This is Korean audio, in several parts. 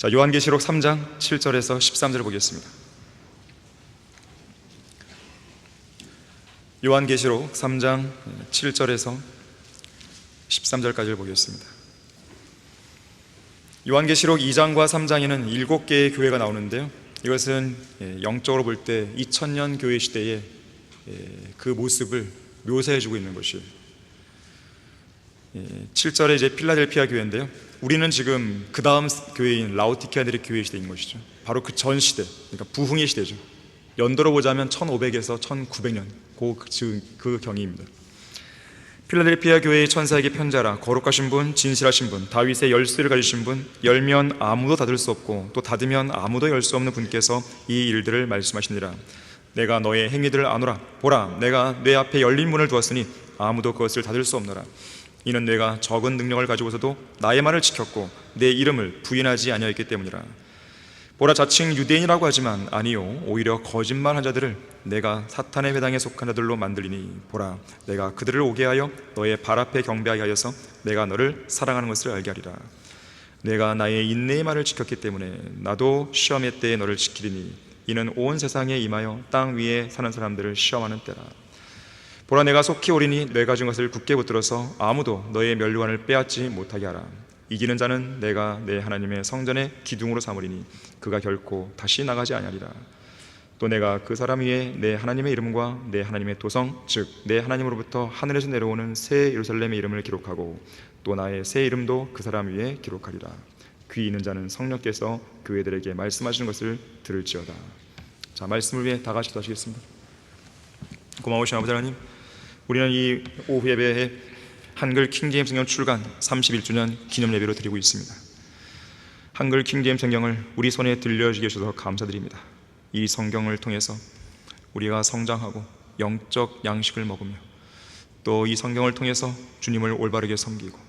자, 요한계시록 3장 7절에서 13절 보겠습니다. 요한계시록 3장 7절에서 13절까지를 보겠습니다. 요한계시록 2장과 3장에는 7개의 교회가 나오는데요, 이것은 영적으로 볼 때 2000년 교회 시대의 그 모습을 묘사해주고 있는 것이에요. 7절에 이제 필라델피아 교회인데요, 우리는 지금 그 다음 교회인 라오디케아들의 교회 시대인 것이죠. 바로 그 전 시대, 그러니까 부흥의 시대죠. 연도로 보자면 1500에서 1900년 그 경위입니다. 필라델피아 교회의 천사에게 편지하라. 거룩하신 분, 진실하신 분, 다윗의 열쇠를 가지신 분, 열면 아무도 닫을 수 없고 또 닫으면 아무도 열 수 없는 분께서 이 일들을 말씀하시니라. 내가 너의 행위들을 아노라. 보라, 내가 내 앞에 열린 문을 두었으니 아무도 그것을 닫을 수 없노라. 이는 내가 적은 능력을 가지고서도 나의 말을 지켰고 내 이름을 부인하지 아니하였기 때문이라. 보라, 자칭 유대인이라고 하지만 아니요, 오히려 거짓말한 자들을 내가 사탄의 회당에 속한 자들로 만들리니, 보라, 내가 그들을 오게 하여 너의 발 앞에 경배하게 하여서 내가 너를 사랑하는 것을 알게 하리라. 내가 나의 인내의 말을 지켰기 때문에 나도 시험의 때에 너를 지키리니, 이는 온 세상에 임하여 땅 위에 사는 사람들을 시험하는 때라. 보라, 내가 속히 오리니 뇌가 준 것을 굳게 붙들어서 아무도 너의 면류관을 빼앗지 못하게 하라. 이기는 자는 내가 내 하나님의 성전의 기둥으로 삼으리니 그가 결코 다시 나가지 아니하리라. 또 내가 그 사람 위에 내 하나님의 이름과 내 하나님의 도성, 즉 내 하나님으로부터 하늘에서 내려오는 새 예루살렘의 이름을 기록하고 또 나의 새 이름도 그 사람 위에 기록하리라. 귀 있는 자는 성령께서 교회들에게 말씀하시는 것을 들을지어다. 자, 말씀을 위해 다 같이 기도하시겠습니다. 고마우신 아버지 하나님, 우리는 이 오후 예배에 한글 킹제임스 성경 출간 31주년 기념 예배로 드리고 있습니다. 한글 킹제임스 성경을 우리 손에 들려주게 해주셔서 감사드립니다. 이 성경을 통해서 우리가 성장하고 영적 양식을 먹으며 또 이 성경을 통해서 주님을 올바르게 섬기고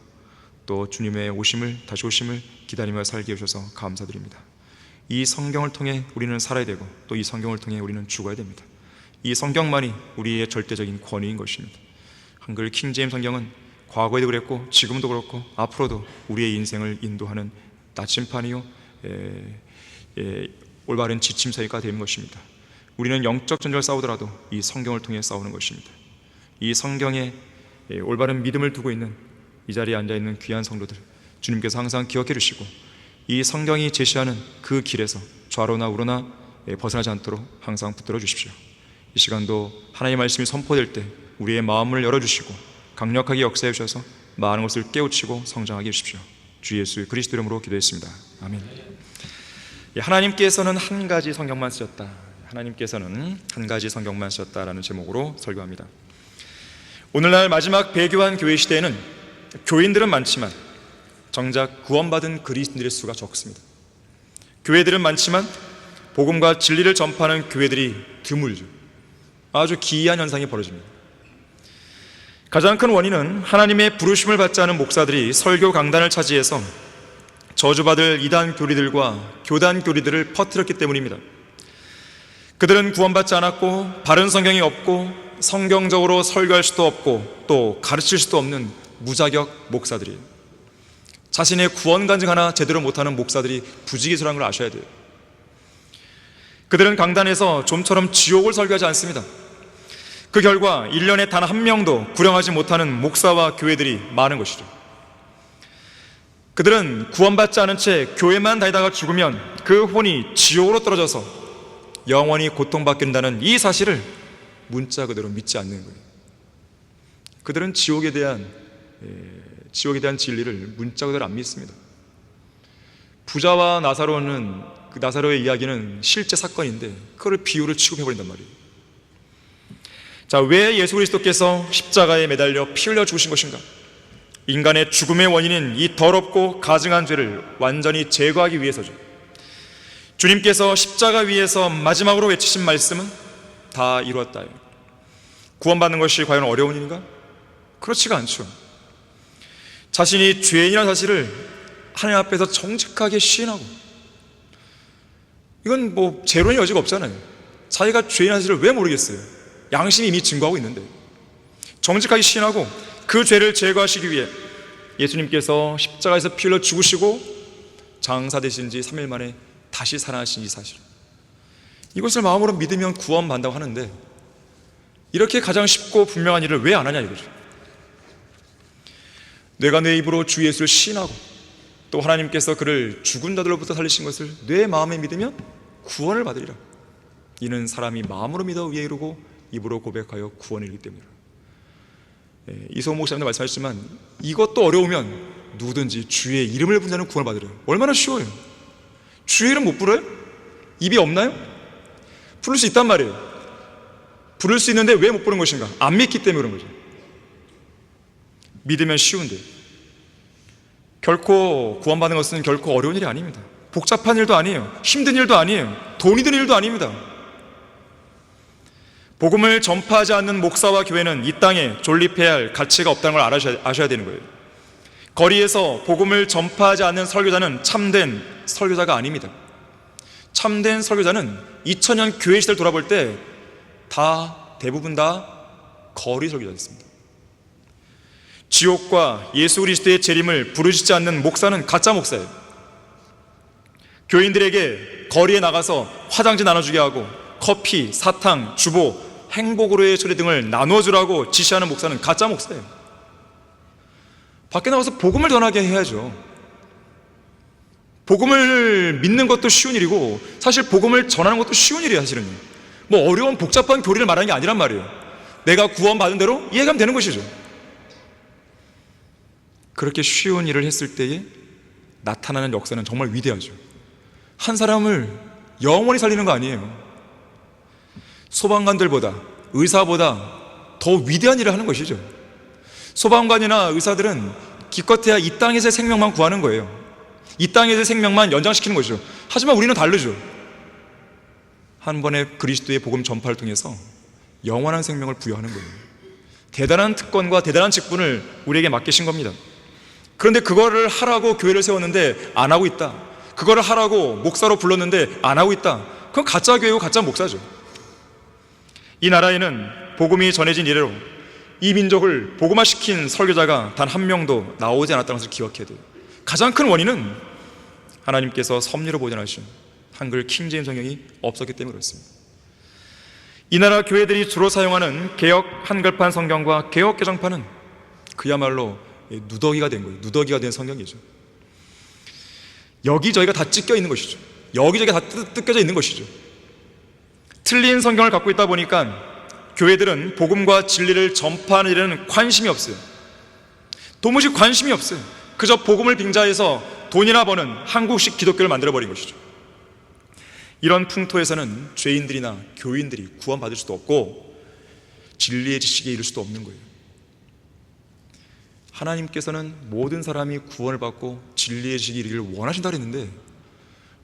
또 주님의 오심을, 다시 오심을 기다리며 살게 해주셔서 감사드립니다. 이 성경을 통해 우리는 살아야 되고 또 이 성경을 통해 우리는 죽어야 됩니다. 이 성경만이 우리의 절대적인 권위인 것입니다. 한글 킹제임스 성경은 과거에도 그랬고 지금도 그렇고 앞으로도 우리의 인생을 인도하는 나침판이요, 올바른 지침서가 되는 것입니다. 우리는 영적 전쟁을 싸우더라도 이 성경을 통해 싸우는 것입니다. 이 성경에 올바른 믿음을 두고 있는 이 자리에 앉아있는 귀한 성도들, 주님께서 항상 기억해 주시고 이 성경이 제시하는 그 길에서 좌로나 우로나 벗어나지 않도록 항상 붙들어 주십시오. 이 시간도 하나님의 말씀이 선포될 때 우리의 마음을 열어주시고 강력하게 역사해 주셔서 많은 것을 깨우치고 성장하게 해주십시오. 주 예수 그리스도 이름으로 기도했습니다. 아멘. 하나님께서는 한 가지 성경만 쓰셨다. 하나님께서는 한 가지 성경만 쓰셨다라는 제목으로 설교합니다. 오늘날 마지막 배교한 교회 시대에는 교인들은 많지만 정작 구원받은 그리스도인들의 수가 적습니다. 교회들은 많지만 복음과 진리를 전파하는 교회들이 드물죠. 아주 기이한 현상이 벌어집니다. 가장 큰 원인은 하나님의 부르심을 받지 않은 목사들이 설교 강단을 차지해서 저주받을 이단 교리들과 교단 교리들을 퍼뜨렸기 때문입니다. 그들은 구원받지 않았고 바른 성경이 없고 성경적으로 설교할 수도 없고 또 가르칠 수도 없는 무자격 목사들이에요. 자신의 구원 간증 하나 제대로 못하는 목사들이 부지기수라는 걸 아셔야 돼요. 그들은 강단에서 좀처럼 지옥을 설교하지 않습니다. 그 결과 1년에 단 한 명도 구령하지 못하는 목사와 교회들이 많은 것이죠. 그들은 구원받지 않은 채 교회만 다니다가 죽으면 그 혼이 지옥으로 떨어져서 영원히 고통받게 된다는 이 사실을 문자 그대로 믿지 않는 거예요. 그들은 지옥에 대한 진리를 문자 그대로 안 믿습니다. 부자와 나사로는, 그 나사로의 이야기는 실제 사건인데 그걸 비유를 취급해버린단 말이에요. 자, 왜 예수 그리스도께서 십자가에 매달려 피 흘려 죽으신 것인가? 인간의 죽음의 원인인 이 더럽고 가증한 죄를 완전히 제거하기 위해서죠. 주님께서 십자가 위에서 마지막으로 외치신 말씀은 다 이루었다. 구원받는 것이 과연 어려운 일인가? 그렇지가 않죠. 자신이 죄인이라는 사실을 하나님 앞에서 정직하게 시인하고, 이건 뭐 재론의 여지가 없잖아요. 자기가 죄인이라는 사실을 왜 모르겠어요? 양심이 이미 증거하고 있는데 정직하게 시인하고 그 죄를 제거하시기 위해 예수님께서 십자가에서 피 흘려 죽으시고 장사되신 지 3일 만에 다시 살아나신 이 사실, 이것을 마음으로 믿으면 구원받는다고 하는데 이렇게 가장 쉽고 분명한 일을 왜 안 하냐 이거죠. 내가 내 입으로 주 예수를 시인하고 또 하나님께서 그를 죽은 자들로부터 살리신 것을 내 마음에 믿으면 구원을 받으리라. 이는 사람이 마음으로 믿어 의에 이르고 입으로 고백하여 구원을 이루기 때문이라. 이소호 목사님도 말씀하셨지만 이것도 어려우면 누구든지 주의 이름을 부르는 자는 구원을 받으래요. 얼마나 쉬워요. 주의 이름 못 부르요? 입이 없나요? 부를 수 있단 말이에요. 부를 수 있는데 왜 못 부르는 것인가? 안 믿기 때문에 그런 거죠. 믿으면 쉬운데 결코 구원받는 것은 결코 어려운 일이 아닙니다. 복잡한 일도 아니에요. 힘든 일도 아니에요. 돈이 드는 일도 아닙니다. 복음을 전파하지 않는 목사와 교회는 이 땅에 존립해야 할 가치가 없다는 걸 아셔야 되는 거예요. 거리에서 복음을 전파하지 않는 설교자는 참된 설교자가 아닙니다. 참된 설교자는 2000년 교회 시대를 돌아볼 때 대부분 다 거리 설교자였습니다. 지옥과 예수 그리스도의 재림을 부르짖지 않는 목사는 가짜 목사예요. 교인들에게 거리에 나가서 화장지 나눠주게 하고 커피, 사탕, 주보, 행복으로의 초대 등을 나눠주라고 지시하는 목사는 가짜 목사예요. 밖에 나가서 복음을 전하게 해야죠. 복음을 믿는 것도 쉬운 일이고 사실 복음을 전하는 것도 쉬운 일이에요. 사실은 뭐 어려운 복잡한 교리를 말하는 게 아니란 말이에요. 내가 구원받은 대로 이해가면 되는 것이죠. 그렇게 쉬운 일을 했을 때에 나타나는 역사는 정말 위대하죠. 한 사람을 영원히 살리는 거 아니에요. 소방관들보다, 의사보다 더 위대한 일을 하는 것이죠. 소방관이나 의사들은 기껏해야 이 땅에서의 생명만 구하는 거예요. 이 땅에서의 생명만 연장시키는 것이죠. 하지만 우리는 다르죠. 한 번의 그리스도의 복음 전파를 통해서 영원한 생명을 부여하는 거예요. 대단한 특권과 대단한 직분을 우리에게 맡기신 겁니다. 그런데 그거를 하라고 교회를 세웠는데 안 하고 있다. 그거를 하라고 목사로 불렀는데 안 하고 있다. 그건 가짜 교회고 가짜 목사죠. 이 나라에는 복음이 전해진 이래로 이 민족을 복음화시킨 설교자가 단 한 명도 나오지 않았다는 것을 기억해야 돼요. 가장 큰 원인은 하나님께서 섭리로 보존하신 한글 킹제임스 성경이 없었기 때문에 그렇습니다. 이 나라 교회들이 주로 사용하는 개역 한글판 성경과 개역 개정판은 그야말로 누더기가 된 거예요. 누더기가 된 성경이죠. 여기저기가 다 찢겨 있는 것이죠. 여기저기가 다 뜯겨져 있는 것이죠. 틀린 성경을 갖고 있다 보니까 교회들은 복음과 진리를 전파하는 일에는 관심이 없어요. 도무지 관심이 없어요. 그저 복음을 빙자해서 돈이나 버는 한국식 기독교를 만들어버린 것이죠. 이런 풍토에서는 죄인들이나 교인들이 구원받을 수도 없고 진리의 지식에 이를 수도 없는 거예요. 하나님께서는 모든 사람이 구원을 받고 진리의 지식에 이르기를 원하신다 그랬는데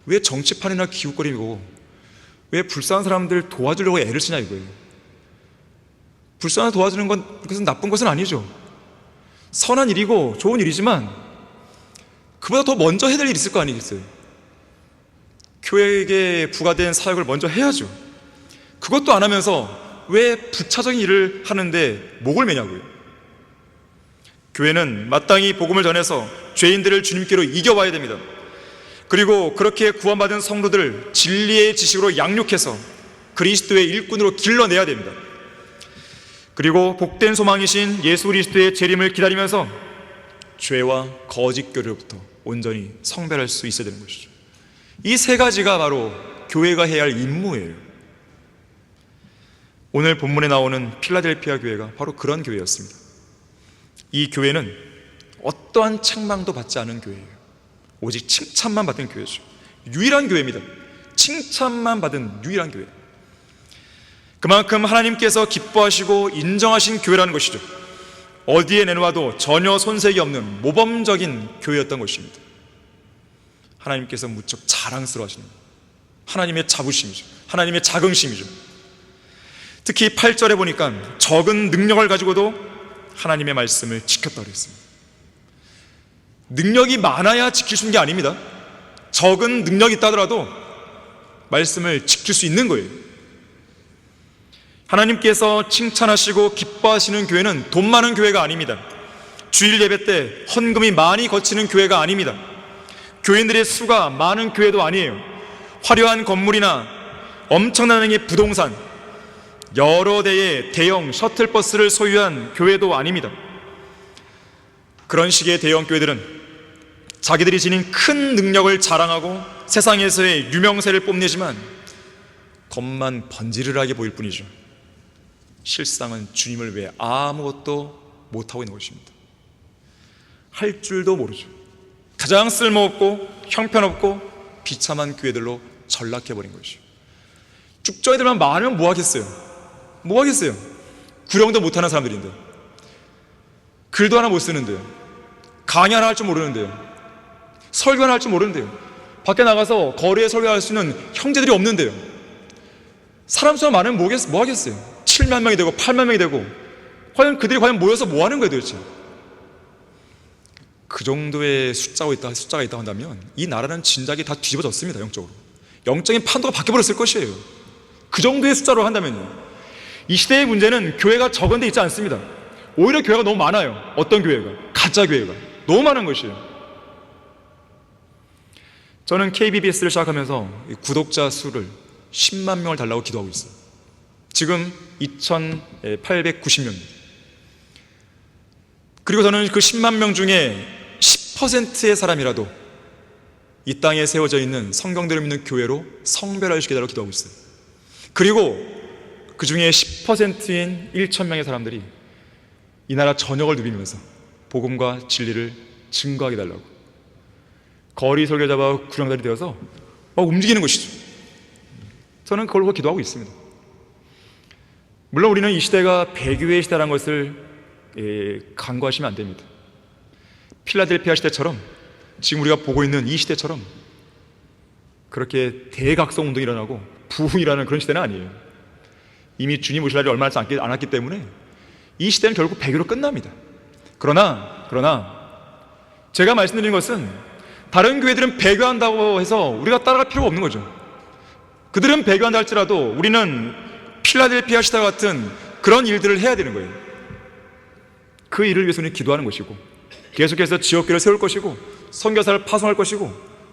왜 정치판이나 기웃거리고 왜 불쌍한 사람들 도와주려고 애를 쓰냐 이거예요. 불쌍한 도와주는 건 그것은 나쁜 것은 아니죠. 선한 일이고 좋은 일이지만 그보다 더 먼저 해야 될 일이 있을 거 아니겠어요. 교회에게 부과된 사역을 먼저 해야죠. 그것도 안 하면서 왜 부차적인 일을 하는데 목을 매냐고요. 교회는 마땅히 복음을 전해서 죄인들을 주님께로 이겨와야 됩니다. 그리고 그렇게 구원받은 성도들을 진리의 지식으로 양육해서 그리스도의 일꾼으로 길러내야 됩니다. 그리고 복된 소망이신 예수 그리스도의 재림을 기다리면서 죄와 거짓 교리로부터 온전히 성별할 수 있어야 되는 것이죠. 이 세 가지가 바로 교회가 해야 할 임무예요. 오늘 본문에 나오는 필라델피아 교회가 바로 그런 교회였습니다. 이 교회는 어떠한 책망도 받지 않은 교회예요. 오직 칭찬만 받은 교회죠. 유일한 교회입니다. 칭찬만 받은 유일한 교회. 그만큼 하나님께서 기뻐하시고 인정하신 교회라는 것이죠. 어디에 내놓아도 전혀 손색이 없는 모범적인 교회였던 것입니다. 하나님께서 무척 자랑스러워하시는 하나님의 자부심이죠. 하나님의 자긍심이죠. 특히 8절에 보니까 적은 능력을 가지고도 하나님의 말씀을 지켰다고 했습니다. 능력이 많아야 지킬 수 있는 게 아닙니다. 적은 능력이 있다 하더라도 말씀을 지킬 수 있는 거예요. 하나님께서 칭찬하시고 기뻐하시는 교회는 돈 많은 교회가 아닙니다. 주일 예배 때 헌금이 많이 거치는 교회가 아닙니다. 교인들의 수가 많은 교회도 아니에요. 화려한 건물이나 엄청난 양의 부동산, 여러 대의 대형 셔틀버스를 소유한 교회도 아닙니다. 그런 식의 대형 교회들은 자기들이 지닌 큰 능력을 자랑하고 세상에서의 유명세를 뽐내지만 겉만 번지르르하게 보일 뿐이죠. 실상은 주님을 위해 아무것도 못하고 있는 것입니다. 할 줄도 모르죠. 가장 쓸모없고 형편없고 비참한 교회들로 전락해버린 것이죠. 쭉저애들만 많으면 뭐 하겠어요? 뭐 하겠어요? 구령도 못하는 사람들인데, 글도 하나 못 쓰는데요, 강의 하나 할 줄 모르는데요, 설교 하나 할 줄 모르는데요, 밖에 나가서 거리에 설교할 수 있는 형제들이 없는데요, 사람 수가 많으면 뭐 하겠어요? 7만 명이 되고 8만 명이 되고, 과연 그들이 모여서 뭐 하는 거예요 도대체? 그 정도의 숫자가 있다고 한다면 이 나라는 진작에 다 뒤집어졌습니다. 영적으로 영적인 판도가 바뀌어버렸을 것이에요. 그 정도의 숫자로 한다면요. 이 시대의 문제는 교회가 적은 데 있지 않습니다. 오히려 교회가 너무 많아요. 어떤 교회가? 가짜 교회가 너무 많은 것이에요. 저는 KBBS를 시작하면서 구독자 수를 10만 명을 달라고 기도하고 있어요. 지금 2,890명입니다. 그리고 저는 그 10만 명 중에 10%의 사람이라도 이 땅에 세워져 있는 성경대로 믿는 교회로 성별화를 시켜달라고 기도하고 있어요. 그리고 그 중에 10%인 1,000명의 사람들이 이 나라 전역을 누비면서 복음과 진리를 증거하게 달라고 거리 설교자와 구령자들이 되어서 막 움직이는 것이죠. 저는 그걸 기도하고 있습니다. 물론 우리는 이 시대가 배교의 시대라는 것을 간과하시면 안 됩니다. 필라델피아 시대처럼 지금 우리가 보고 있는 이 시대처럼 그렇게 대각성 운동이 일어나고 부흥이라는 그런 시대는 아니에요. 이미 주님 오실 날이 얼마 남지 않았기 때문에 이 시대는 결국 배교로 끝납니다. 그러나 제가 말씀드린 것은 다른 교회들은 배교한다고 해서 우리가 따라갈 필요가 없는 거죠. 그들은 배교한다 할지라도 우리는 필라델피아 시대와 같은 그런 일들을 해야 되는 거예요. 그 일을 위해서 우리는 기도하는 것이고 계속해서 지역교회를 세울 것이고 선교사를 파송할 것이고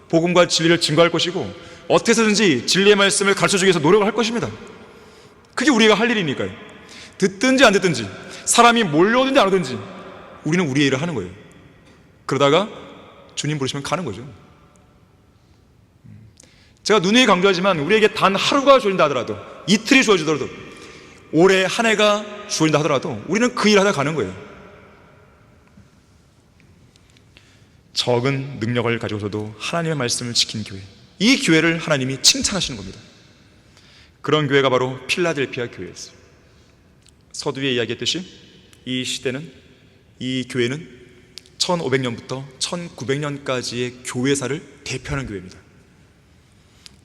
복음과 진리를 증거할 것이고 어떻게 해서든지 진리의 말씀을 가르쳐주기 위해서 노력을 할 것입니다. 그게 우리가 할 일이니까요. 듣든지 안 듣든지 사람이 몰려오든지 안 오든지 우리는 우리의 일을 하는 거예요. 그러다가 주님 부르시면 가는 거죠. 제가 누누이 강조하지만 우리에게 단 하루가 주어진다 하더라도 이틀이 주어지더라도 올해 한 해가 주어진다 하더라도 우리는 그 일을 하다 가는 거예요. 적은 능력을 가지고서도 하나님의 말씀을 지킨 교회, 이 교회를 하나님이 칭찬하시는 겁니다. 그런 교회가 바로 필라델피아 교회였어요. 서두에 이야기했듯이 이 교회는 1500년부터 1900년까지의 교회사를 대표하는 교회입니다.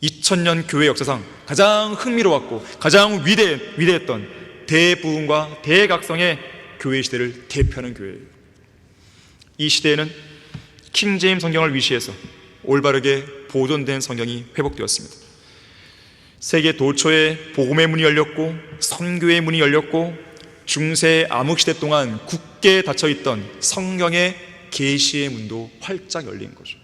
2000년 교회 역사상 가장 흥미로웠고 가장 위대했던 대부흥과 대각성의 교회 시대를 대표하는 교회예요. 이 시대에는 킹제임스 성경을 위시해서 올바르게 보존된 성경이 회복되었습니다. 세계 도처에 복음의 문이 열렸고 선교의 문이 열렸고 중세 암흑시대 동안 굳게 닫혀있던 성경의 계시의 문도 활짝 열린 거죠.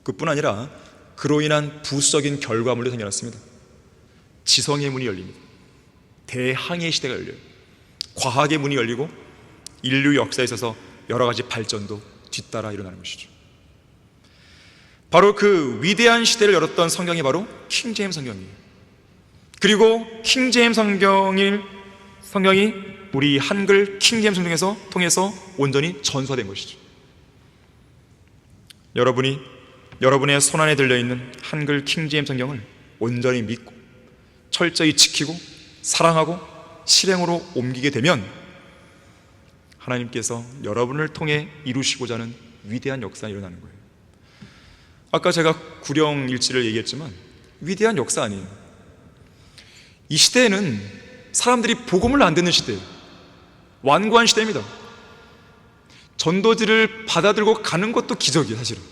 그뿐 아니라 그로 인한 부수적인 결과물도 생겨났습니다. 지성의 문이 열립니다. 대항해 시대가 열려요. 과학의 문이 열리고 인류 역사에 있어서 여러 가지 발전도 뒤따라 일어나는 것이죠. 바로 그 위대한 시대를 열었던 성경이 바로 킹제임스 성경이에요. 그리고 킹제임스 성경이 우리 한글 킹제임스 성경에서 통해서 온전히 전수화된 것이죠. 여러분의 손안에 들려있는 한글 킹제임스 성경을 온전히 믿고 철저히 지키고 사랑하고 실행으로 옮기게 되면 하나님께서 여러분을 통해 이루시고자 하는 위대한 역사가 일어나는 거예요. 아까 제가 구령일지를 얘기했지만 위대한 역사 아니에요. 이 시대에는 사람들이 복음을 안 듣는 시대예요. 완고한 시대입니다. 전도지를 받아들고 가는 것도 기적이에요. 사실은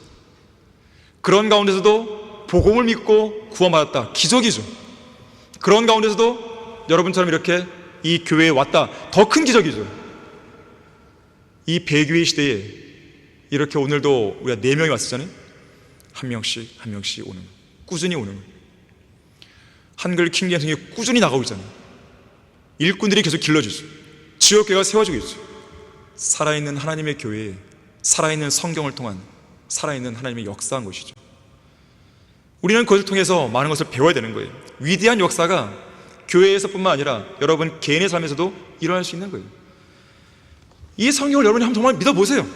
그런 가운데서도 복음을 믿고 구원받았다, 기적이죠. 그런 가운데서도 여러분처럼 이렇게 이 교회에 왔다, 더 큰 기적이죠. 이 배교의 시대에 이렇게 오늘도 우리가 4명이 왔었잖아요. 한 명씩 한 명씩 오는 거예요. 꾸준히 오는 거예요. 한글 킹제임스가 꾸준히 나가고 있잖아요. 일꾼들이 계속 길러주죠. 지역교회가 세워지고 있죠. 살아있는 하나님의 교회에 살아있는 성경을 통한 살아있는 하나님의 역사한 것이죠. 우리는 그것을 통해서 많은 것을 배워야 되는 거예요. 위대한 역사가 교회에서뿐만 아니라 여러분 개인의 삶에서도 일어날 수 있는 거예요. 이 성경을 여러분이 정말 믿어보세요.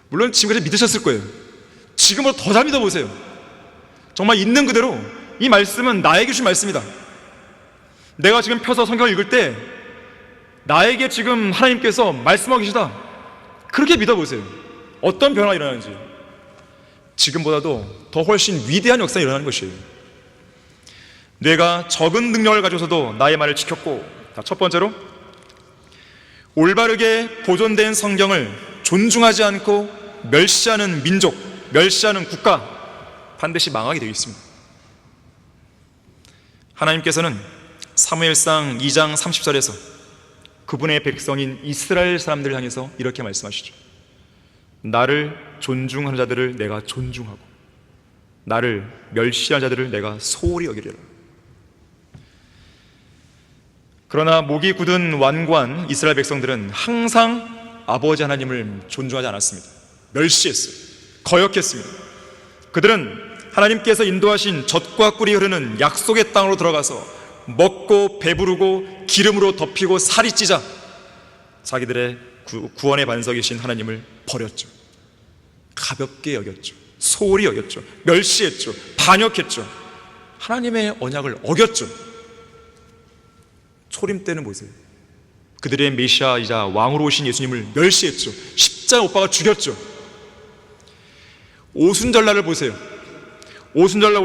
물론 지금까지 믿으셨을 거예요. 지금보다 더 잘 믿어보세요. 정말 있는 그대로 이 말씀은 나에게 주신 말씀이다. 내가 지금 펴서 성경을 읽을 때 나에게 지금 하나님께서 말씀하고 계시다. 그렇게 믿어보세요. 어떤 변화가 일어나는지. 지금보다도 더 훨씬 위대한 역사가 일어나는 것이에요. 뇌가 적은 능력을 가져서도 나의 말을 지켰고, 첫 번째로 올바르게 보존된 성경을 존중하지 않고 멸시하는 민족, 멸시하는 국가 반드시 망하게 되어 있습니다. 하나님께서는 사무엘상 2장 30절에서 그분의 백성인 이스라엘 사람들을 향해서 이렇게 말씀하시죠. 나를 존중하는 자들을 내가 존중하고 나를 멸시하는 자들을 내가 소홀히 여기리라. 그러나 목이 굳은 완고한 이스라엘 백성들은 항상 아버지 하나님을 존중하지 않았습니다. 멸시했어요. 거역했습니다. 그들은 하나님께서 인도하신 젖과 꿀이 흐르는 약속의 땅으로 들어가서 먹고 배부르고 기름으로 덮이고 살이 찌자 자기들의 구원의 반석이신 하나님을 버렸죠. 가볍게 여겼죠. 소홀히 여겼죠. 멸시했죠. 반역했죠. 하나님의 언약을 어겼죠. 초림 때는 보세요. 그들의 메시아이자 왕으로 오신 예수님을 멸시했죠. 십자가 못 박아 죽였죠. 오순절날을 보세요. 오순절날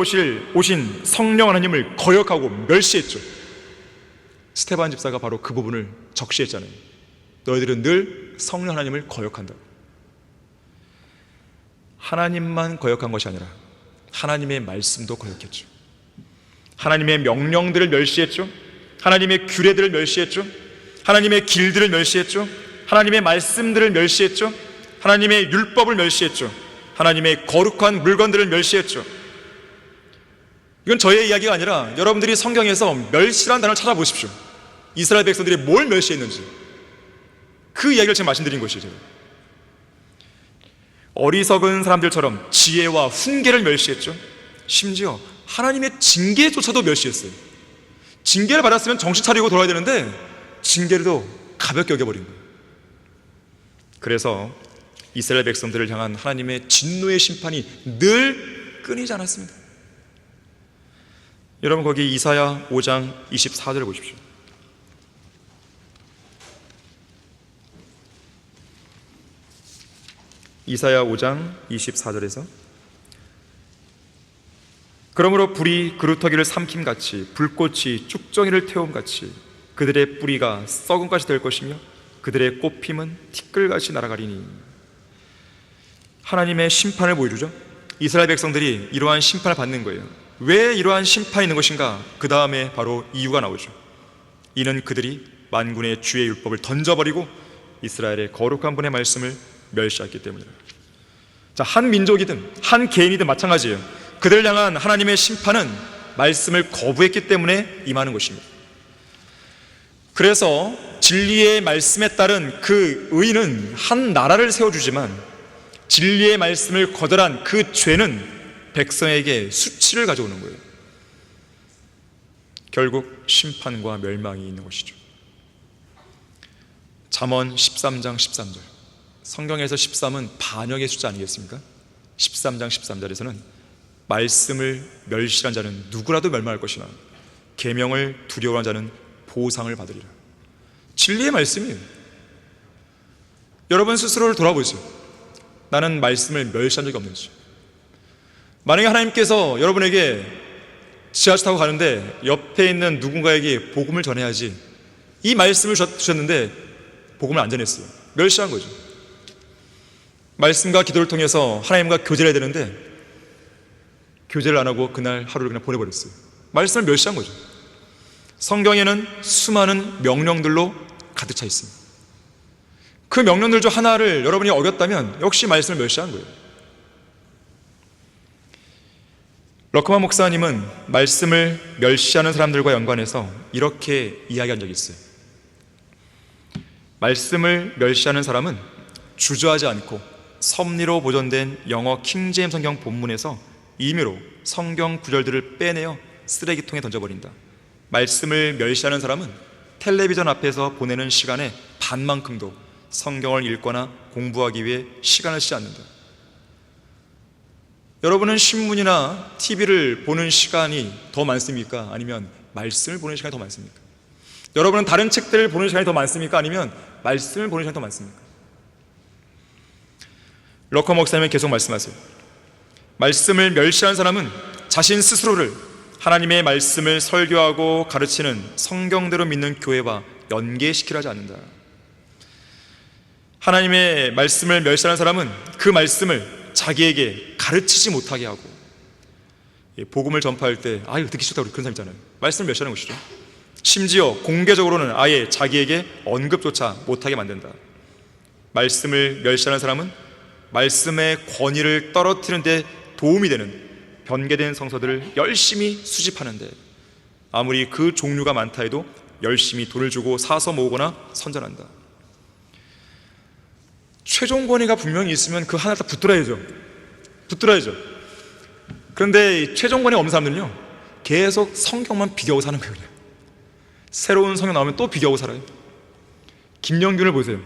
오신 성령 하나님을 거역하고 멸시했죠. 스테반 집사가 바로 그 부분을 적시했잖아요. 너희들은 늘 성령 하나님을 거역한다고. 하나님만 거역한 것이 아니라 하나님의 말씀도 거역했죠. 하나님의 명령들을 멸시했죠. 하나님의 규례들을 멸시했죠. 하나님의 길들을 멸시했죠. 하나님의 말씀들을 멸시했죠. 하나님의 율법을 멸시했죠. 하나님의 거룩한 물건들을 멸시했죠. 이건 저의 이야기가 아니라 여러분들이 성경에서 멸시라는 단어를 찾아보십시오. 이스라엘 백성들이 뭘 멸시했는지 그 이야기를 제가 말씀드린 것이죠. 제가. 어리석은 사람들처럼 지혜와 훈계를 멸시했죠. 심지어 하나님의 징계조차도 멸시했어요. 징계를 받았으면 정신 차리고 돌아야 되는데 징계도 가볍게 여겨버린 거예요. 그래서 이스라엘 백성들을 향한 하나님의 진노의 심판이 늘 끊이지 않았습니다. 여러분 거기 이사야 5장 24절을 보십시오. 이사야 5장 24절에서 그러므로 불이 그루터기를 삼킴같이 불꽃이 쭉정이를 태움같이 그들의 뿌리가 썩은같이 될 것이며 그들의 꽃핌은 티끌같이 날아가리니. 하나님의 심판을 보여주죠. 이스라엘 백성들이 이러한 심판을 받는 거예요. 왜 이러한 심판이 있는 것인가? 그 다음에 바로 이유가 나오죠. 이는 그들이 만군의 주의 율법을 던져버리고 이스라엘의 거룩한 분의 말씀을 멸시했기 때문이다. 자, 한 민족이든 한 개인이든 마찬가지예요. 그들을 향한 하나님의 심판은 말씀을 거부했기 때문에 임하는 것입니다. 그래서 진리의 말씀에 따른 그 의는 한 나라를 세워주지만 진리의 말씀을 거절한 그 죄는 백성에게 수치를 가져오는 거예요. 결국 심판과 멸망이 있는 것이죠. 잠언 13장 13절. 성경에서 13은 반역의 숫자 아니겠습니까? 13장 13절에서는 말씀을 멸시한 자는 누구라도 멸망할 것이나 계명을 두려워하는 자는 보상을 받으리라. 진리의 말씀이에요. 여러분 스스로를 돌아보세요. 나는 말씀을 멸시한 적이 없는지. 만약에 하나님께서 여러분에게 지하철 타고 가는데 옆에 있는 누군가에게 복음을 전해야지 이 말씀을 주셨는데 복음을 안 전했어요. 멸시한 거죠. 말씀과 기도를 통해서 하나님과 교제를 해야 되는데 교제를 안 하고 그날 하루를 그냥 보내버렸어요. 말씀을 멸시한 거죠. 성경에는 수많은 명령들로 가득 차 있습니다. 그 명령들 중 하나를 여러분이 어겼다면 역시 말씀을 멸시한 거예요. 러커만 목사님은 말씀을 멸시하는 사람들과 연관해서 이렇게 이야기한 적이 있어요. 말씀을 멸시하는 사람은 주저하지 않고 섭리로 보존된 영어 킹제임스 성경 본문에서 임의로 성경 구절들을 빼내어 쓰레기통에 던져버린다. 말씀을 멸시하는 사람은 텔레비전 앞에서 보내는 시간의 반만큼도 성경을 읽거나 공부하기 위해 시간을 쓰지 않는다. 여러분은 신문이나 TV를 보는 시간이 더 많습니까? 아니면 말씀을 보는 시간이 더 많습니까? 여러분은 다른 책들을 보는 시간이 더 많습니까? 아니면 말씀을 보는 시간이 더 많습니까? 러커 목사님은 계속 말씀하세요. 말씀을 멸시하는 사람은 자신 스스로를 하나님의 말씀을 설교하고 가르치는 성경대로 믿는 교회와 연계시키려 하지 않는다. 하나님의 말씀을 멸시하는 사람은 그 말씀을 자기에게 가르치지 못하게 하고, 복음을 전파할 때 아유 듣기 싫다고 그런 사람 있잖아요. 말씀을 멸시하는 것이죠. 심지어 공개적으로는 아예 자기에게 언급조차 못하게 만든다. 말씀을 멸시하는 사람은 말씀의 권위를 떨어뜨리는 데 도움이 되는 변개된 성서들을 열심히 수집하는데 아무리 그 종류가 많다 해도 열심히 돈을 주고 사서 모으거나 선전한다. 최종 권위가 분명히 있으면 그 하나를 다 붙들어야죠. 그런데 최종 권위가 없는 사람들은요, 계속 성경만 비교하고 사는 거예요. 그냥 새로운 성경 나오면 또 비교하고 살아요. 김영균을 보세요.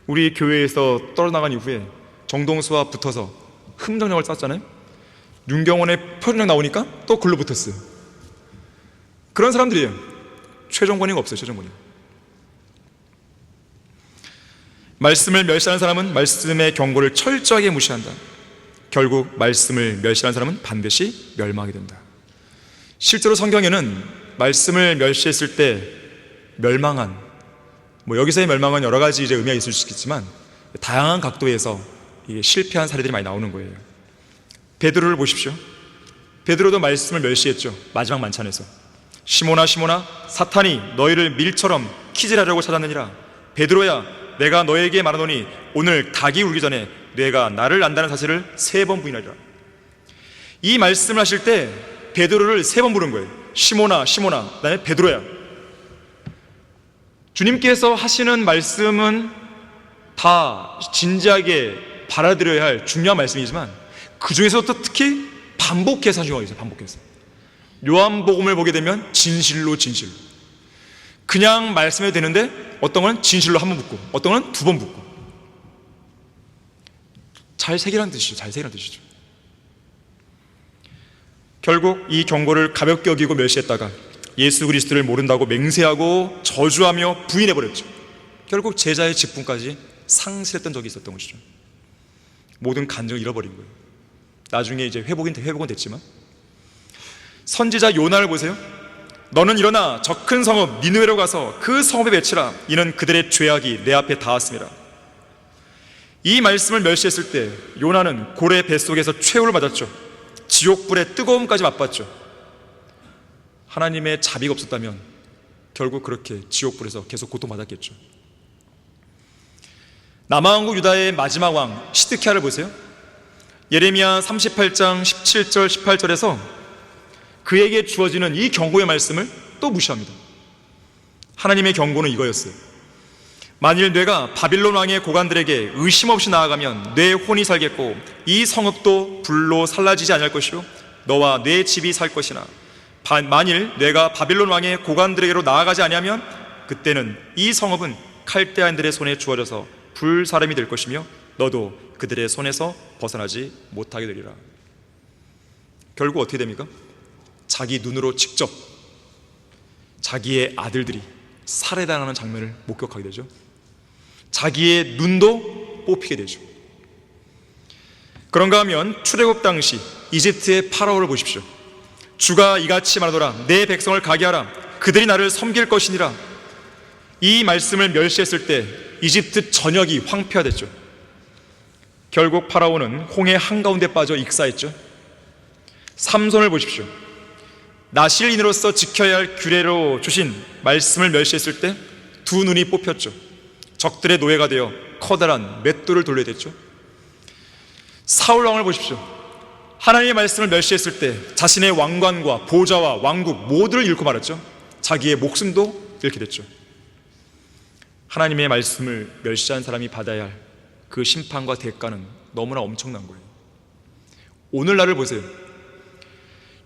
우리 교회에서 떨어나간 이후에 정동수와 붙어서 흠정력을 쌓았잖아요. 윤경원의 표준력 나오니까 또 글로 붙었어요. 그런 사람들이에요. 최종 권위가 없어요. 최종 권위. 말씀을 멸시하는 사람은 말씀의 경고를 철저하게 무시한다. 결국 말씀을 멸시하는 사람은 반드시 멸망하게 된다. 실제로 성경에는 말씀을 멸시했을 때 멸망한, 여기서의 멸망은 여러 가지 의미가 있을 수 있겠지만 다양한 각도에서 실패한 사례들이 많이 나오는 거예요. 베드로를 보십시오. 베드로도 말씀을 멸시했죠. 마지막 만찬에서 시몬아 시몬아 사탄이 너희를 밀처럼 키질하려고 찾았느니라. 베드로야 내가 너에게 말하노니 오늘 닭이 울기 전에 내가 나를 안다는 사실을 3번 부인하리라. 이 말씀을 하실 때 베드로를 3번 부른 거예요. 시몬아 시몬아, 그다음에 베드로야. 주님께서 하시는 말씀은 다 진지하게 받아들여야 할 중요한 말씀이지만 그 중에서도 특히 반복해서 중요하게 있어요. 반복해서. 요한복음을 보게 되면 진실로 그냥 말씀해도 되는데 어떤 건 진실로 1번 붙고 어떤 건 2번 붙고, 잘 새기라는 뜻이죠. 결국 이 경고를 가볍게 여기고 멸시했다가 예수 그리스도를 모른다고 맹세하고 저주하며 부인해버렸죠. 결국 제자의 직분까지 상실했던 적이 있었던 것이죠. 모든 간증을 잃어버린 거예요. 나중에 이제 회복은 됐지만, 선지자 요나를 보세요. 너는 일어나 저 큰 성읍 니느웨로 가서 그 성읍에 외치라. 이는 그들의 죄악이 내 앞에 닿았습니다. 이 말씀을 멸시했을 때 요나는 고래 뱃속에서 최후를 맞았죠. 지옥불의 뜨거움까지 맛봤죠. 하나님의 자비가 없었다면 결국 그렇게 지옥불에서 계속 고통받았겠죠. 남아왕국 유다의 마지막 왕 시드키야를 보세요. 예레미야 38장 17절 18절에서 그에게 주어지는 이 경고의 말씀을 또 무시합니다. 하나님의 경고는 이거였어요. 만일 뇌가 바빌론 왕의 고관들에게 의심 없이 나아가면 뇌 혼이 살겠고 이 성읍도 불로 살라지지 않을 것이요 너와 내 집이 살 것이나 만일 뇌가 바빌론 왕의 고관들에게로 나아가지 아니하면 그때는 이 성읍은 칼데아인들의 손에 주어져서 불사름이 될 것이며 너도 그들의 손에서 벗어나지 못하게 되리라. 결국 어떻게 됩니까? 자기 눈으로 직접 자기의 아들들이 살해당하는 장면을 목격하게 되죠. 자기의 눈도 뽑히게 되죠. 그런가 하면 출애굽 당시 이집트의 파라오를 보십시오. 주가 이같이 말하노라 내 백성을 가게 하라 그들이 나를 섬길 것이니라. 이 말씀을 멸시했을 때 이집트 전역이 황폐화됐죠. 결국 파라오는 홍해 한가운데 빠져 익사했죠. 삼손을 보십시오. 나실인으로서 지켜야 할 규례로 주신 말씀을 멸시했을 때 2 눈이 뽑혔죠. 적들의 노예가 되어 커다란 맷돌을 돌려야 됐죠. 사울 왕을 보십시오. 하나님의 말씀을 멸시했을 때 자신의 왕관과 보좌와 왕국 모두를 잃고 말았죠. 자기의 목숨도 잃게 됐죠. 하나님의 말씀을 멸시한 사람이 받아야 할 그 심판과 대가는 너무나 엄청난 거예요. 오늘날을 보세요.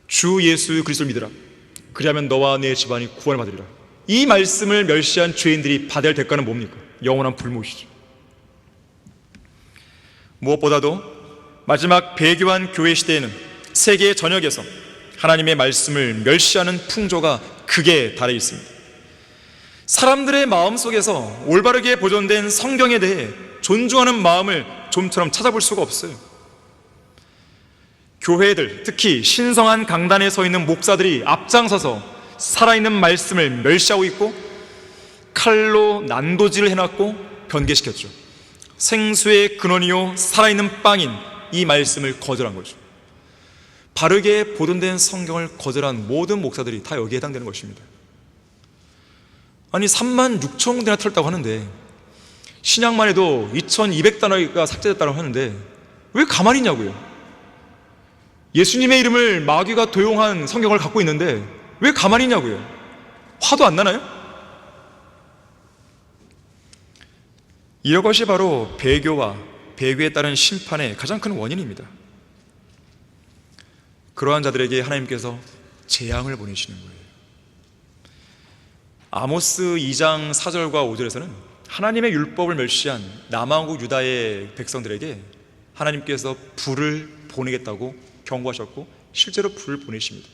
주 예수 그리스도를 믿으라. 그리하면 너와 내 집안이 구원을 받으리라. 이 말씀을 멸시한 죄인들이 받아야 할 대가는 뭡니까? 영원한 불못이죠. 무엇보다도 마지막 배교한 교회 시대에는 세계 전역에서 하나님의 말씀을 멸시하는 풍조가 극에 달해 있습니다. 사람들의 마음속에서 올바르게 보존된 성경에 대해 존중하는 마음을 좀처럼 찾아볼 수가 없어요. 교회들, 특히 신성한 강단에 서 있는 목사들이 앞장서서 살아있는 말씀을 멸시하고 있고 칼로 난도질을 해놨고 변개시켰죠. 생수의 근원이요 살아있는 빵인 이 말씀을 거절한 거죠. 바르게 보존된 성경을 거절한 모든 목사들이 다 여기에 해당되는 것입니다. 아니 36,000군데나 틀었다고 하는데 신약만 해도 2,200단어가 삭제됐다고 하는데 왜 가만히 있냐고요. 예수님의 이름을 마귀가 도용한 성경을 갖고 있는데 왜 가만히 있냐고요. 화도 안 나나요? 이것이 바로 배교와 배교에 따른 심판의 가장 큰 원인입니다. 그러한 자들에게 하나님께서 재앙을 보내시는 거예요. 아모스 2장 4절과 5절에서는 하나님의 율법을 멸시한 남왕국 유다의 백성들에게 하나님께서 불을 보내겠다고 경고하셨고 실제로 불을 보내십니다.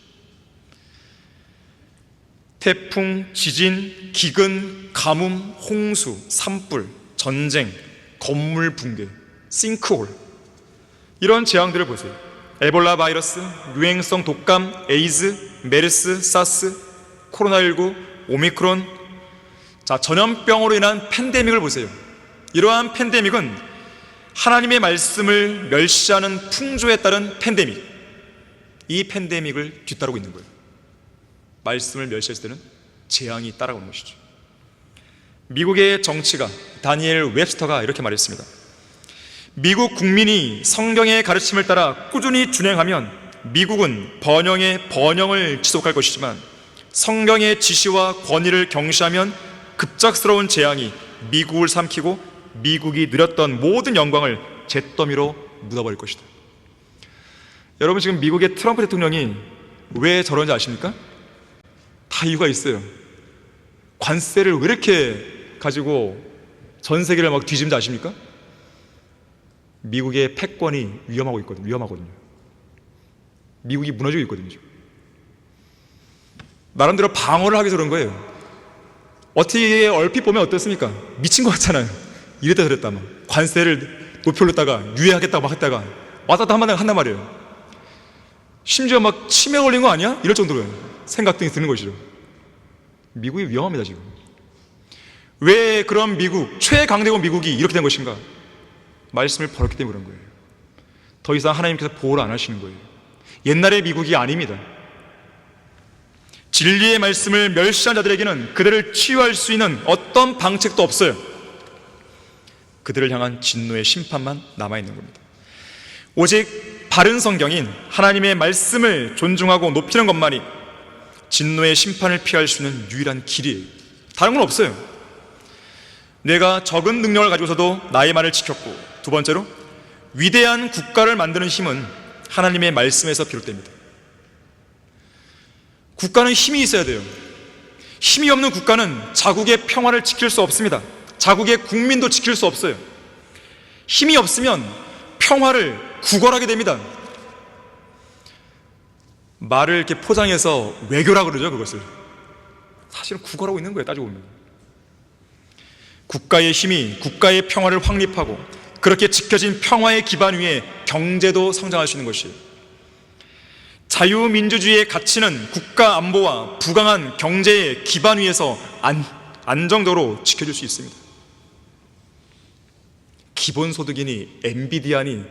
태풍, 지진, 기근, 가뭄, 홍수, 산불, 전쟁, 건물 붕괴, 싱크홀, 이런 재앙들을 보세요. 에볼라 바이러스, 유행성 독감, 에이즈, 메르스, 사스, 코로나19, 오미크론, 전염병으로 인한 팬데믹을 보세요. 이러한 팬데믹은 하나님의 말씀을 멸시하는 풍조에 따른 팬데믹, 이 팬데믹을 뒤따르고 있는 거예요. 말씀을 멸시했을 때는 재앙이 따라오는 것이죠. 미국의 정치가 다니엘 웹스터가 이렇게 말했습니다. 미국 국민이 성경의 가르침을 따라 꾸준히 준행하면 미국은 번영의 번영을 지속할 것이지만 성경의 지시와 권위를 경시하면 급작스러운 재앙이 미국을 삼키고 미국이 누렸던 모든 영광을 잿더미로 묻어버릴 것이다. 여러분, 지금 미국의 트럼프 대통령이 왜 저런지 아십니까? 다 이유가 있어요. 관세를 왜 이렇게 가지고 전 세계를 막 뒤집는지 아십니까? 미국의 패권이 위험하거든요. 미국이 무너지고 있거든요. 나름대로 방어를 하기 위해서 그런 거예요. 어떻게 얼핏 보면 어떻습니까? 미친 것 같잖아요. 이랬다 저랬다 막 관세를 높이 올렸다가 유예하겠다고 막 했다가 왔다 갔다 한단 말이에요. 심지어 막 치매 걸린 거 아니야? 이럴 정도로 생각 등이 드는 것이죠. 미국이 위험합니다. 지금 왜 그런 미국, 최강대국 미국이 이렇게 된 것인가? 말씀을 버렸기 때문에 그런 거예요. 더 이상 하나님께서 보호를 안 하시는 거예요. 옛날의 미국이 아닙니다. 진리의 말씀을 멸시한 자들에게는 그들을 치유할 수 있는 어떤 방책도 없어요. 그들을 향한 진노의 심판만 남아있는 겁니다. 오직 바른 성경인 하나님의 말씀을 존중하고 높이는 것만이 진노의 심판을 피할 수 있는 유일한 길이에요. 다른 건 없어요. 내가 적은 능력을 가지고서도 나의 말을 지켰고, 두 번째로 위대한 국가를 만드는 힘은 하나님의 말씀에서 비롯됩니다. 국가는 힘이 있어야 돼요. 힘이 없는 국가는 자국의 평화를 지킬 수 없습니다. 자국의 국민도 지킬 수 없어요. 힘이 없으면 평화를 구걸하게 됩니다. 말을 이렇게 포장해서 외교라 그러죠. 그것을 사실은 구걸하고 있는 거예요. 따지고 보면 국가의 힘이 국가의 평화를 확립하고 그렇게 지켜진 평화의 기반 위에 경제도 성장할 수 있는 것이에요. 자유민주주의의 가치는 국가 안보와 부강한 경제의 기반 위에서 안정적으로 지켜줄 수 있습니다. 기본소득이니 엔비디아니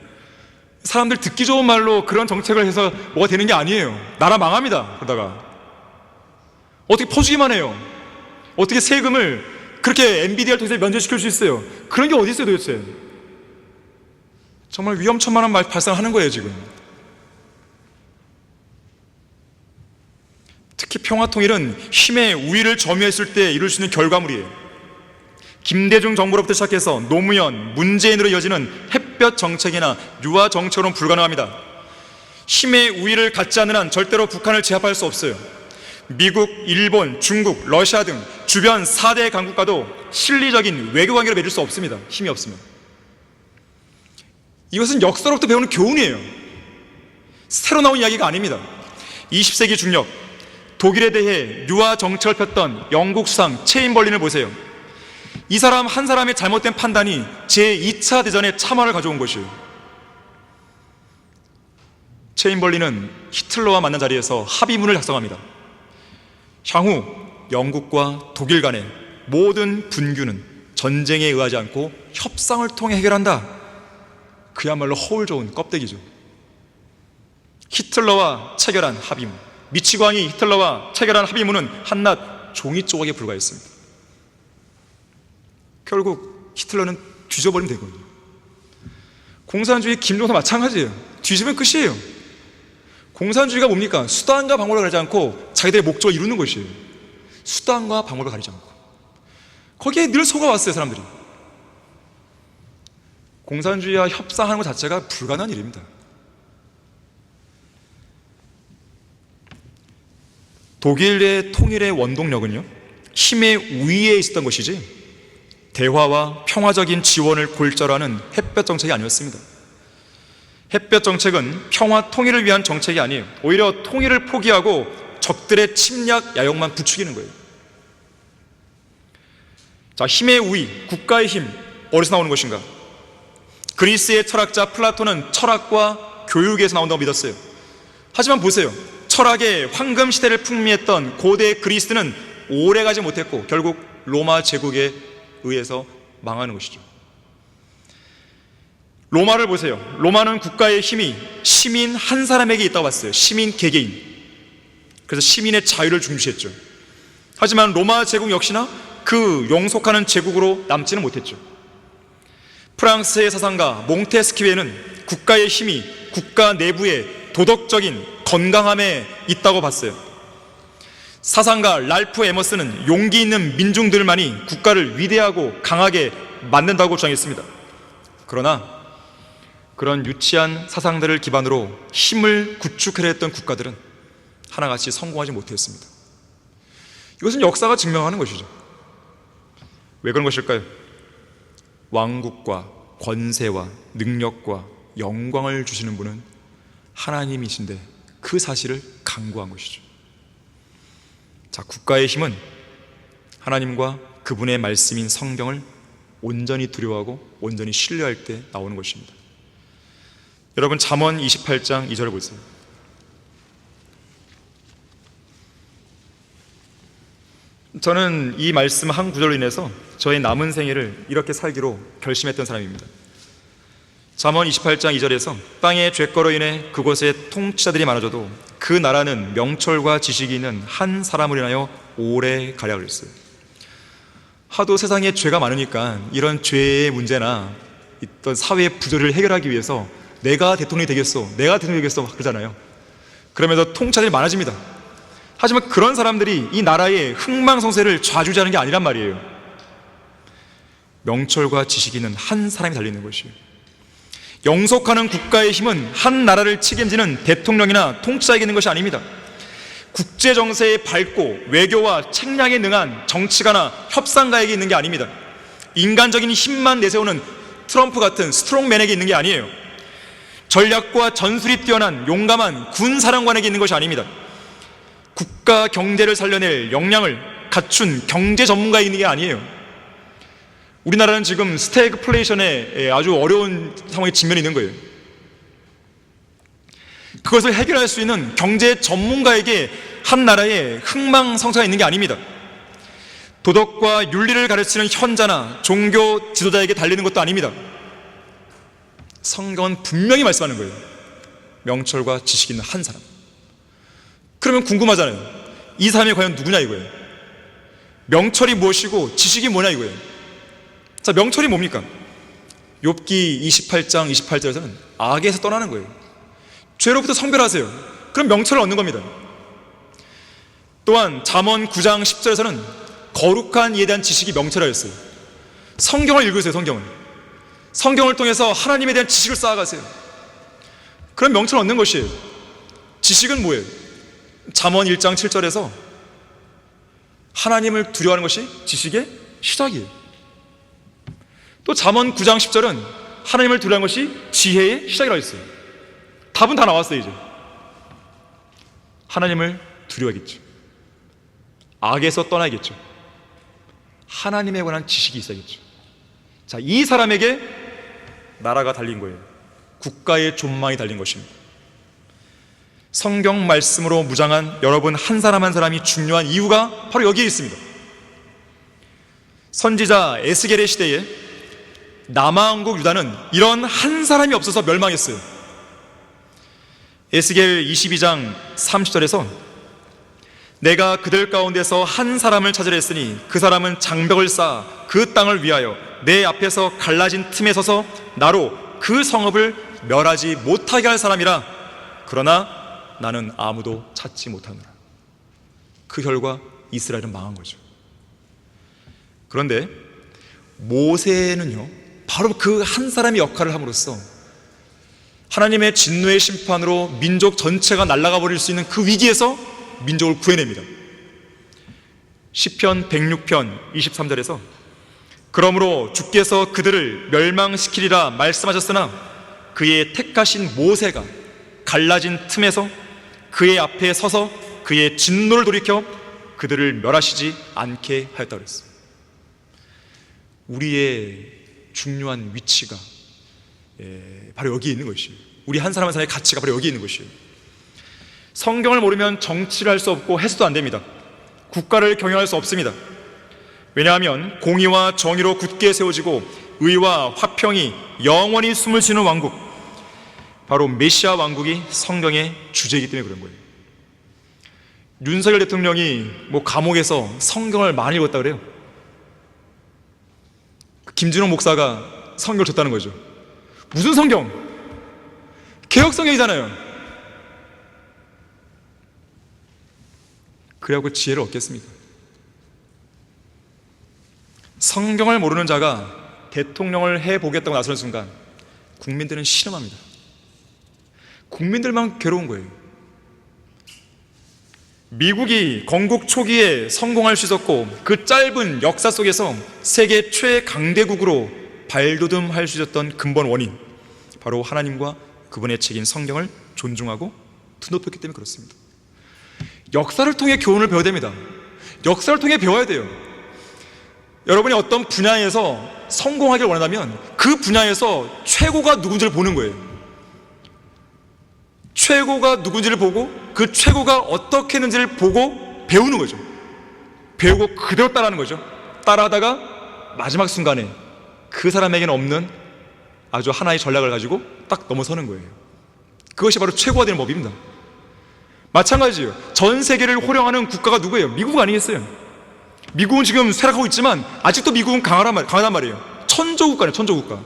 사람들 듣기 좋은 말로 그런 정책을 해서 뭐가 되는 게 아니에요. 나라 망합니다. 그러다가 어떻게 퍼주기만 해요. 어떻게 세금을 그렇게 엔비디아를 통해서 면제시킬 수 있어요? 그런 게 어디 있어요 도대체? 정말 위험천만한 말 발생하는 거예요 지금. 특히 평화통일은 힘의 우위를 점유했을 때 이룰 수 있는 결과물이에요. 김대중 정부로부터 시작해서 노무현, 문재인으로 이어지는 햇볕 정책이나 유화 정책으로는 불가능합니다. 힘의 우위를 갖지 않는 한 절대로 북한을 제압할 수 없어요. 미국, 일본, 중국, 러시아 등 주변 4대 강국과도 실리적인 외교관계를 맺을 수 없습니다. 힘이 없으면. 이것은 역사로부터 배우는 교훈이에요. 새로 나온 이야기가 아닙니다. 20세기 중엽 독일에 대해 유화 정책을 폈던 영국 수상 체인벌린을 보세요. 이 사람 한 사람의 잘못된 판단이 제2차 대전에 참화를 가져온 것이에요. 체인벌린은 히틀러와 만난 자리에서 합의문을 작성합니다. 향후 영국과 독일 간의 모든 분규는 전쟁에 의하지 않고 협상을 통해 해결한다. 그야말로 허울 좋은 껍데기죠. 히틀러와 체결한 합의문, 미치광이 히틀러와 체결한 합의문은 한낱 종이 조각에 불과했습니다. 결국 히틀러는 뒤져버리면 되거든요. 공산주의 김정도 마찬가지예요. 뒤지면 끝이에요. 공산주의가 뭡니까? 수단과 방법을 가리지 않고 자기들의 목적을 이루는 것이에요. 수단과 방법을 가리지 않고. 거기에 늘 속아왔어요 사람들이. 공산주의와 협상하는 것 자체가 불가능한 일입니다. 독일의 통일의 원동력은요, 힘의 우위에 있었던 것이지 대화와 평화적인 지원을 골자로 하는 햇볕 정책이 아니었습니다. 햇볕 정책은 평화 통일을 위한 정책이 아니에요. 오히려 통일을 포기하고 적들의 침략 야욕만 부추기는 거예요. 자, 힘의 우위, 국가의 힘, 어디서 나오는 것인가? 그리스의 철학자 플라톤은 철학과 교육에서 나온다고 믿었어요. 하지만 보세요. 철학의 황금 시대를 풍미했던 고대 그리스는 오래가지 못했고 결국 로마 제국에 의해서 망하는 것이죠. 로마를 보세요. 로마는 국가의 힘이 시민 한 사람에게 있다고 봤어요. 시민 개개인. 그래서 시민의 자유를 중시했죠. 하지만 로마 제국 역시나 그 용속하는 제국으로 남지는 못했죠. 프랑스의 사상가 몽테스키웨는 국가의 힘이 국가 내부의 도덕적인 건강함에 있다고 봤어요. 사상가 랄프 에머슨은 용기 있는 민중들만이 국가를 위대하고 강하게 만든다고 주장했습니다. 그러나 그런 유치한 사상들을 기반으로 힘을 구축하려 했던 국가들은 하나같이 성공하지 못했습니다. 이것은 역사가 증명하는 것이죠. 왜 그런 것일까요? 왕국과 권세와 능력과 영광을 주시는 분은 하나님이신데 그 사실을 간구한 것이죠. 자, 국가의 힘은 하나님과 그분의 말씀인 성경을 온전히 두려워하고 온전히 신뢰할 때 나오는 것입니다. 여러분, 잠언 28장 2절을 보세요. 저는 이 말씀 한 구절로 인해서 저의 남은 생애를 이렇게 살기로 결심했던 사람입니다. 잠언 28장 2절에서 땅의 죄거로 인해 그곳에 통치자들이 많아져도 그 나라는 명철과 지식이 있는 한 사람을 인하여 오래 가랴 그랬어요. 하도 세상에 죄가 많으니까 이런 죄의 문제나 있던 사회의 부조리를 해결하기 위해서 내가 대통령이 되겠어, 내가 대통령이 되겠어 그러잖아요. 그러면서 통치자들이 많아집니다. 하지만 그런 사람들이 이 나라의 흥망성쇠를 좌지우지하는 게 아니란 말이에요. 명철과 지식이 있는 한 사람이 달려있는 것이에요. 영속하는 국가의 힘은 한 나라를 책임지는 대통령이나 통치자에게 있는 것이 아닙니다. 국제정세에 밝고 외교와 책략에 능한 정치가나 협상가에게 있는 게 아닙니다. 인간적인 힘만 내세우는 트럼프 같은 스트롱맨에게 있는 게 아니에요. 전략과 전술이 뛰어난 용감한 군사령관에게 있는 것이 아닙니다. 국가 경제를 살려낼 역량을 갖춘 경제 전문가에 있는 게 아니에요. 우리나라는 지금 스태그플레이션에 아주 어려운 상황에 직면해 있는 거예요. 그것을 해결할 수 있는 경제 전문가에게 한 나라의 흥망성쇠가 있는 게 아닙니다. 도덕과 윤리를 가르치는 현자나 종교 지도자에게 달리는 것도 아닙니다. 성경은 분명히 말씀하는 거예요. 명철과 지식 있는 한 사람. 그러면 궁금하잖아요. 이 사람이 과연 누구냐 이거예요. 명철이 무엇이고 지식이 뭐냐 이거예요. 자, 명철이 뭡니까? 욥기 28장 28절에서는 악에서 떠나는 거예요. 죄로부터 성별하세요. 그럼 명철을 얻는 겁니다. 또한 잠언 9장 10절에서는 거룩한 이에 대한 지식이 명철하였어요. 성경을 읽으세요. 성경을 통해서 하나님에 대한 지식을 쌓아가세요. 그럼 명철을 얻는 것이에요. 지식은 뭐예요? 잠언 1장 7절에서 하나님을 두려워하는 것이 지식의 시작이에요. 또 잠언 9장 10절은 하나님을 두려워하는 것이 지혜의 시작이라고 했어요. 답은 다 나왔어요. 이제 하나님을 두려워하겠죠. 악에서 떠나야겠죠. 하나님에 관한 지식이 있어야겠죠. 자, 이 사람에게 나라가 달린 거예요. 국가의 존망이 달린 것입니다. 성경 말씀으로 무장한 여러분 한 사람 한 사람이 중요한 이유가 바로 여기에 있습니다. 선지자 에스겔의 시대에 남아왕국 유다는 이런 한 사람이 없어서 멸망했어요. 에스겔 22장 30절에서 내가 그들 가운데서 한 사람을 찾으려 했으니 그 사람은 장벽을 쌓아 그 땅을 위하여 내 앞에서 갈라진 틈에 서서 나로 그 성읍을 멸하지 못하게 할 사람이라. 그러나 나는 아무도 찾지 못하노라. 그 결과 이스라엘은 망한 거죠. 그런데 모세는요, 바로 그 한 사람의 역할을 함으로써 하나님의 진노의 심판으로 민족 전체가 날아가 버릴 수 있는 그 위기에서 민족을 구해냅니다. 시편 106편 23절에서 그러므로 주께서 그들을 멸망시키리라 말씀하셨으나 그의 택하신 모세가 갈라진 틈에서 그의 앞에 서서 그의 진노를 돌이켜 그들을 멸하시지 않게 하였다고 그랬어요. 우리의 중요한 위치가 바로 여기에 있는 것이에요. 우리 한 사람 한 사람의 가치가 바로 여기에 있는 것이에요. 성경을 모르면 정치를 할 수 없고 해서도 안 됩니다. 국가를 경영할 수 없습니다. 왜냐하면 공의와 정의로 굳게 세워지고 의와 화평이 영원히 숨을 쉬는 왕국, 바로 메시아 왕국이 성경의 주제이기 때문에 그런 거예요. 윤석열 대통령이 감옥에서 성경을 많이 읽었다 그래요. 김준호 목사가 성경을 줬다는 거죠. 무슨 성경? 개혁 성경이잖아요. 그래갖고 지혜를 얻겠습니까? 성경을 모르는 자가 대통령을 해보겠다고 나서는 순간 국민들은 신음합니다. 국민들만 괴로운 거예요. 미국이 건국 초기에 성공할 수 있었고 그 짧은 역사 속에서 세계 최강대국으로 발돋움할 수 있었던 근본 원인, 바로 하나님과 그분의 책인 성경을 존중하고 드높였기 때문에 그렇습니다. 역사를 통해 교훈을 배워야 됩니다. 역사를 통해 배워야 돼요. 여러분이 어떤 분야에서 성공하길 원한다면 그 분야에서 최고가 누군지를 보는 거예요. 최고가 누군지를 보고 그 최고가 어떻게 했는지를 보고 배우는 거죠. 배우고 그대로 따라하는 거죠. 따라하다가 마지막 순간에 그 사람에게는 없는 아주 하나의 전략을 가지고 딱 넘어서는 거예요. 그것이 바로 최고가 되는 법입니다. 마찬가지예요. 전 세계를 호령하는 국가가 누구예요? 미국 아니겠어요? 미국은 지금 쇠락하고 있지만 아직도 미국은 강하단 말이에요. 천조국가네요. 천조국가.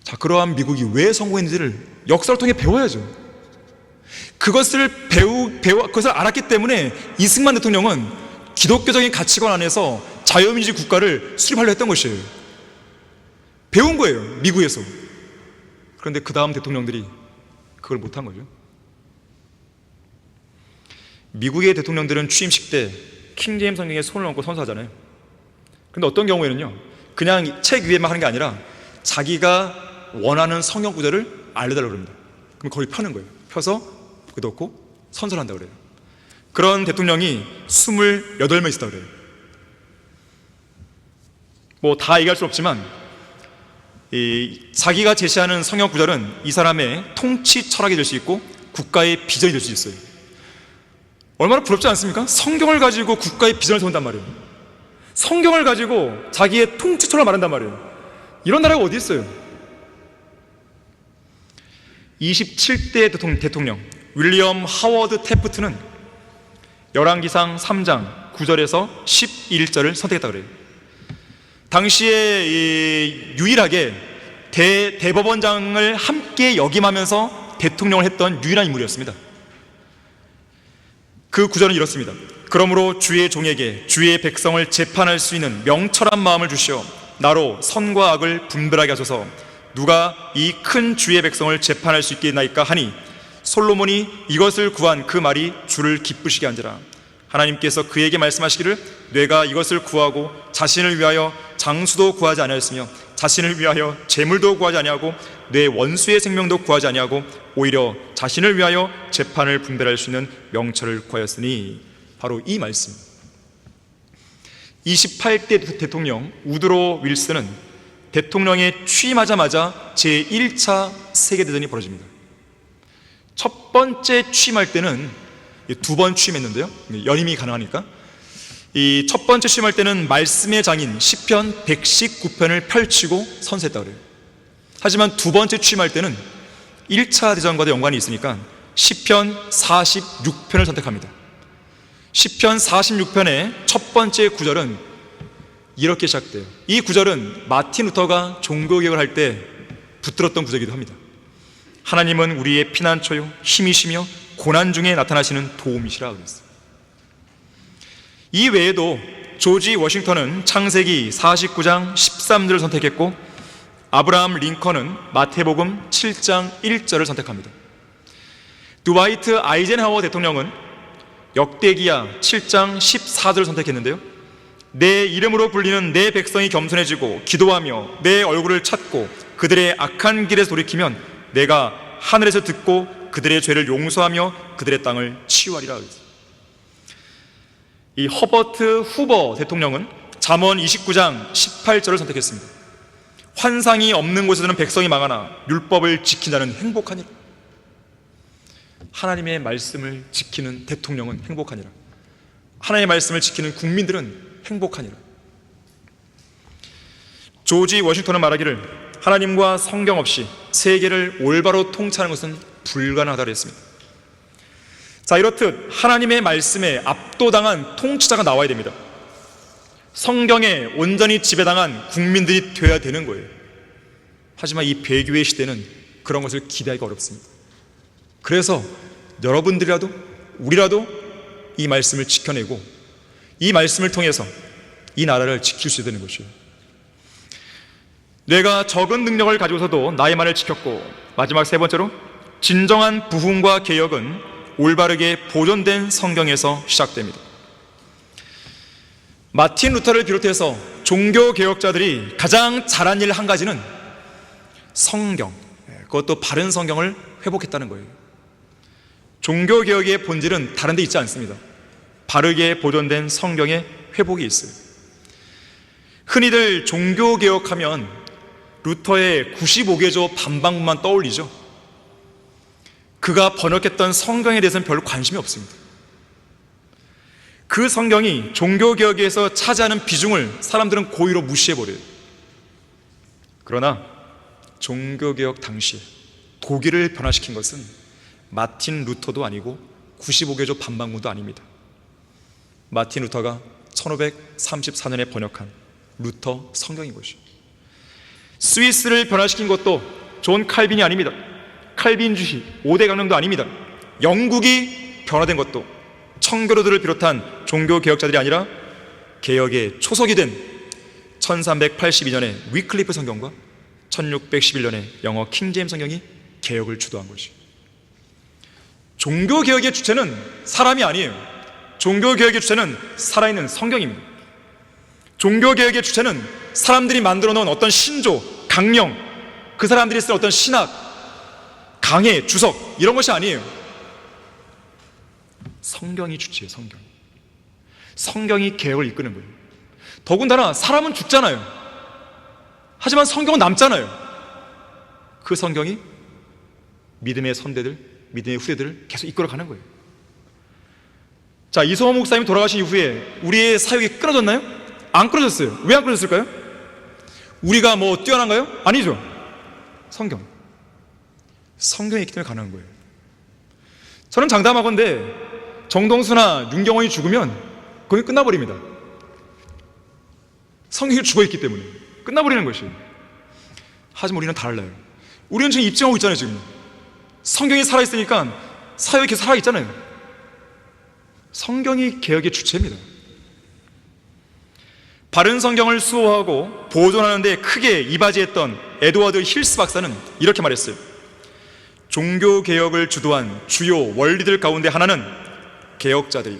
자, 그러한 미국이 왜 성공했는지를 역사를 통해 배워야죠. 그것을 알았기 때문에 이승만 대통령은 기독교적인 가치관 안에서 자유민주주의 국가를 수립하려 했던 것이에요. 배운 거예요, 미국에서. 그런데 그 다음 대통령들이 그걸 못한 거죠. 미국의 대통령들은 취임식 때 킹제임스 성경에 손을 얹고 선서하잖아요. 그런데 어떤 경우에는요, 그냥 책 위에만 하는 게 아니라 자기가 원하는 성경 구절을 알려달라고 합니다. 그럼 거기 펴는 거예요. 펴서 거기 넣고 선서를 한다고 그래요. 그런 대통령이 28명 있었다고 그래요. 다 얘기할 수 없지만 자기가 제시하는 성경 구절은 이 사람의 통치 철학이 될 수 있고 국가의 비전이 될 수 있어요. 얼마나 부럽지 않습니까? 성경을 가지고 국가의 비전을 세운단 말이에요. 성경을 가지고 자기의 통치 철학을 말한단 말이에요. 이런 나라가 어디 있어요? 27대 대통령 윌리엄 하워드 태프트는 열왕기상 3장 9절에서 11절을 선택했다 그래요. 당시에 유일하게 대법원장을 함께 역임하면서 대통령을 했던 유일한 인물이었습니다. 그 구절은 이렇습니다. 그러므로 주의 종에게 주의 백성을 재판할 수 있는 명철한 마음을 주시어 나로 선과 악을 분별하게 하소서. 누가 이 큰 주의 백성을 재판할 수 있겠나이까 하니 솔로몬이 이것을 구한 그 말이 주를 기쁘시게 한지라. 하나님께서 그에게 말씀하시기를 내가 이것을 구하고 자신을 위하여 장수도 구하지 아니하였으며 자신을 위하여 재물도 구하지 아니하고 내 원수의 생명도 구하지 아니하고 오히려 자신을 위하여 재판을 분별할 수 있는 명철을 구하였으니. 바로 이 말씀. 28대 대통령 우드로 윌슨은 대통령에 취임하자마자 제1차 세계대전이 벌어집니다. 첫 번째 취임할 때는 2번 취임했는데요, 연임이 가능하니까. 이 첫 번째 취임할 때는 말씀의 장인 시편 119편을 펼치고 선서했다고 그래요. 하지만 두 번째 취임할 때는 1차 대전과도 연관이 있으니까 시편 46편을 선택합니다. 시편 46편의 첫 번째 구절은 이렇게 시작돼요. 이 구절은 마틴 루터가 종교개혁을 할 때 붙들었던 구절이기도 합니다. 하나님은 우리의 피난처요 힘이시며 고난 중에 나타나시는 도움이시라 그랬어요. 이 외에도 조지 워싱턴은 창세기 49장 13절을 선택했고 아브라함 링컨은 마태복음 7장 1절을 선택합니다. 드와이트 아이젠하워 대통령은 역대기야 7장 14절을 선택했는데요, 내 이름으로 불리는 내 백성이 겸손해지고 기도하며 내 얼굴을 찾고 그들의 악한 길에서 돌이키면 내가 하늘에서 듣고 그들의 죄를 용서하며 그들의 땅을 치유하리라. 이 허버트 후버 대통령은 잠언 29장 18절을 선택했습니다. 환상이 없는 곳에서는 백성이 망하나 율법을 지킨다는 행복하니라. 하나님의 말씀을 지키는 대통령은 행복하니라. 하나님의 말씀을 지키는 국민들은 행복하니라. 조지 워싱턴은 말하기를 하나님과 성경 없이 세계를 올바로 통치하는 것은 불가능하다고 했습니다. 자, 이렇듯 하나님의 말씀에 압도당한 통치자가 나와야 됩니다. 성경에 온전히 지배당한 국민들이 되어야 되는 거예요. 하지만 이 배교의 시대는 그런 것을 기대하기가 어렵습니다. 그래서 여러분들이라도 우리라도 이 말씀을 지켜내고 이 말씀을 통해서 이 나라를 지킬 수 있는 것이에요. 내가 적은 능력을 가지고서도 나의 말을 지켰고, 마지막 세 번째로 진정한 부흥과 개혁은 올바르게 보존된 성경에서 시작됩니다. 마틴 루터를 비롯해서 종교 개혁자들이 가장 잘한 일 한 가지는 성경, 그것도 바른 성경을 회복했다는 거예요. 종교 개혁의 본질은 다른 데 있지 않습니다. 바르게 보존된 성경의 회복이 있어요. 흔히들 종교 개혁하면 루터의 95개조 반박문만 떠올리죠. 그가 번역했던 성경에 대해서는 별로 관심이 없습니다. 그 성경이 종교개혁에서 차지하는 비중을 사람들은 고의로 무시해버려요. 그러나 종교개혁 당시에 독일을 변화시킨 것은 마틴 루터도 아니고 95개조 반박문도 아닙니다. 마틴 루터가 1534년에 번역한 루터 성경인 것이죠. 스위스를 변화시킨 것도 존 칼빈이 아닙니다. 칼빈주의 5대 강령도 아닙니다. 영국이 변화된 것도 청교도들을 비롯한 종교개혁자들이 아니라 개혁의 초석이 된 1382년에 위클리프 성경과 1611년에 영어 킹제임스 성경이 개혁을 주도한 것이죠. 종교개혁의 주체는 사람이 아니에요. 종교개혁의 주체는 살아있는 성경입니다. 종교개혁의 주체는 사람들이 만들어 놓은 어떤 신조, 강령, 그 사람들이 쓴 어떤 신학, 강해, 주석, 이런 것이 아니에요. 성경이 주체예요. 성경이 개혁을 이끄는 거예요. 더군다나 사람은 죽잖아요. 하지만 성경은 남잖아요. 그 성경이 믿음의 선대들, 믿음의 후대들을 계속 이끌어가는 거예요. 자, 이성호 목사님이 돌아가신 이후에 우리의 사역이 끊어졌나요? 안 끊어졌어요. 왜 안 끊어졌을까요? 우리가 뭐 뛰어난가요? 아니죠. 성경이 있기 때문에 가능한 거예요. 저는 장담하건대 정동수나 윤경원이 죽으면 거기 끝나버립니다. 성경이 죽어있기 때문에 끝나버리는 것이에요. 하지만 우리는 달라요. 우리는 지금 입증하고 있잖아요. 지금 성경이 살아있으니까 사역이 계속 살아있잖아요. 성경이 개혁의 주체입니다. 바른 성경을 수호하고 보존하는 데 크게 이바지했던 에드워드 힐스 박사는 이렇게 말했어요. 종교개혁을 주도한 주요 원리들 가운데 하나는 개혁자들이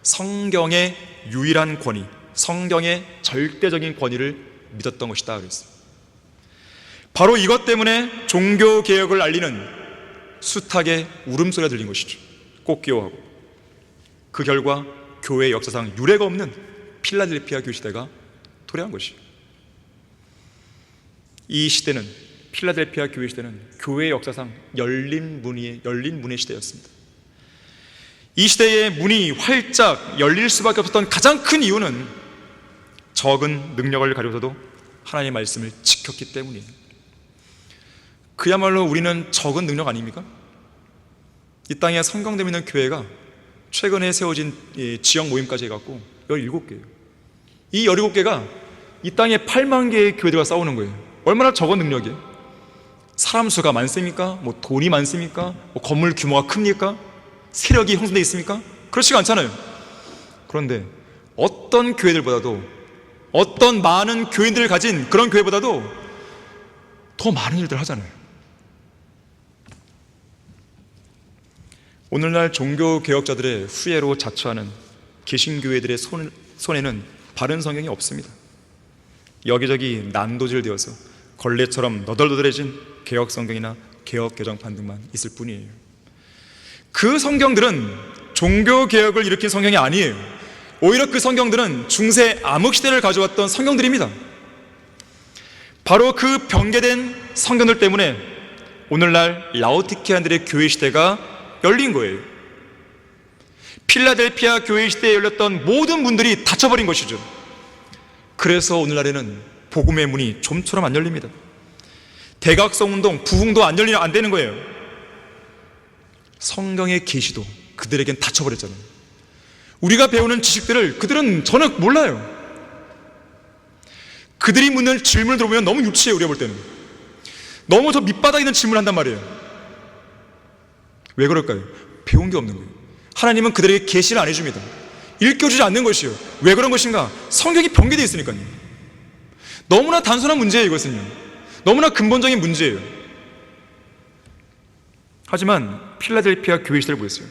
성경의 유일한 권위, 성경의 절대적인 권위를 믿었던 것이다 그랬어요. 바로 이것 때문에 종교개혁을 알리는 숱하게 울음소리가 들린 것이죠. 꽃기호하고. 그 결과 교회 역사상 유례가 없는 필라델피아 교회 시대가 도래한 것이에요. 이 시대는, 필라델피아 교회 시대는 교회 역사상 열린 문의 시대였습니다. 이 시대의 문이 활짝 열릴 수밖에 없었던 가장 큰 이유는 적은 능력을 가지고서도 하나님의 말씀을 지켰기 때문이에요. 그야말로 우리는 적은 능력 아닙니까? 이 땅에 성경대 믿는 교회가 최근에 세워진 지역 모임까지 해갖고 17개예요. 이 17개가 이 땅에 8만 개의 교회들과 싸우는 거예요. 얼마나 적은 능력이에요? 사람 수가 많습니까? 뭐 돈이 많습니까? 뭐 건물 규모가 큽니까? 세력이 형성되어 있습니까? 그렇지가 않잖아요. 그런데 어떤 교회들보다도, 어떤 많은 교인들을 가진 그런 교회보다도 더 많은 일들을 하잖아요. 오늘날 종교개혁자들의 후예로 자처하는 개신교회들의 손에는 바른 성경이 없습니다. 여기저기 난도질되어서 걸레처럼 너덜너덜해진 개혁성경이나 개혁개정판 등만 있을 뿐이에요. 그 성경들은 종교개혁을 일으킨 성경이 아니에요. 오히려 그 성경들은 중세 암흑시대를 가져왔던 성경들입니다. 바로 그 변개된 성경들 때문에 오늘날 라오디케아인들의 교회 시대가 열린 거예요. 필라델피아 교회 시대에 열렸던 모든 문들이 닫혀버린 것이죠. 그래서 오늘날에는 복음의 문이 좀처럼 안 열립니다. 대각성 운동, 부흥도 안 되는 거예요. 성경의 계시도 그들에겐 닫혀버렸잖아요. 우리가 배우는 지식들을 그들은 전혀 몰라요. 그들이 묻는 질문을 들어보면 너무 유치해요. 우리가 볼 때는 너무 저 밑바닥에 있는 질문을 한단 말이에요. 왜 그럴까요? 배운 게 없는 거예요. 하나님은 그들에게 계시를 안 해줍니다. 읽혀주지 않는 것이요. 왜 그런 것인가? 성경이 변개되어 있으니까요. 너무나 단순한 문제예요. 이것은요, 너무나 근본적인 문제예요. 하지만 필라델피아 교회 시대를 보였어요.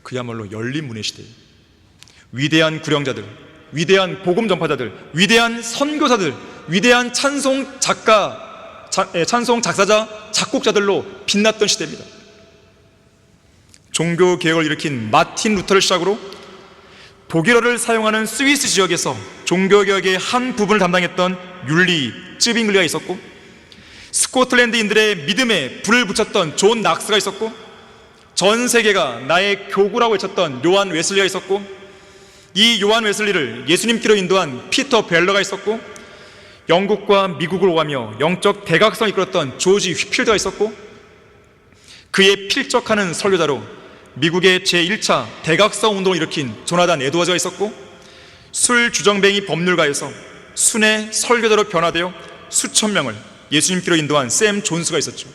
그야말로 열린 문의 시대예요. 위대한 구령자들, 위대한 복음 전파자들, 위대한 선교사들, 위대한 찬송 작사자, 작곡자들로 빛났던 시대입니다. 종교 개혁을 일으킨 마틴 루터를 시작으로 독일어를 사용하는 스위스 지역에서 종교 개혁의 한 부분을 담당했던 율리 쯔빙글리가 있었고, 스코틀랜드인들의 믿음에 불을 붙였던 존 낙스가 있었고, 전 세계가 나의 교구라고 외쳤던 요한 웨슬리가 있었고, 이 요한 웨슬리를 예수님께로 인도한 피터 벨러가 있었고, 영국과 미국을 오가며 영적 대각성을 이끌었던 조지 휘필드가 있었고, 그의 필적하는 설교자로 미국의 제1차 대각성 운동을 일으킨 조나단 에드워즈가 있었고, 술 주정뱅이 법률가에서 순회 설교자로 변화되어 수천 명을 예수님께로 인도한 샘 존스가 있었죠.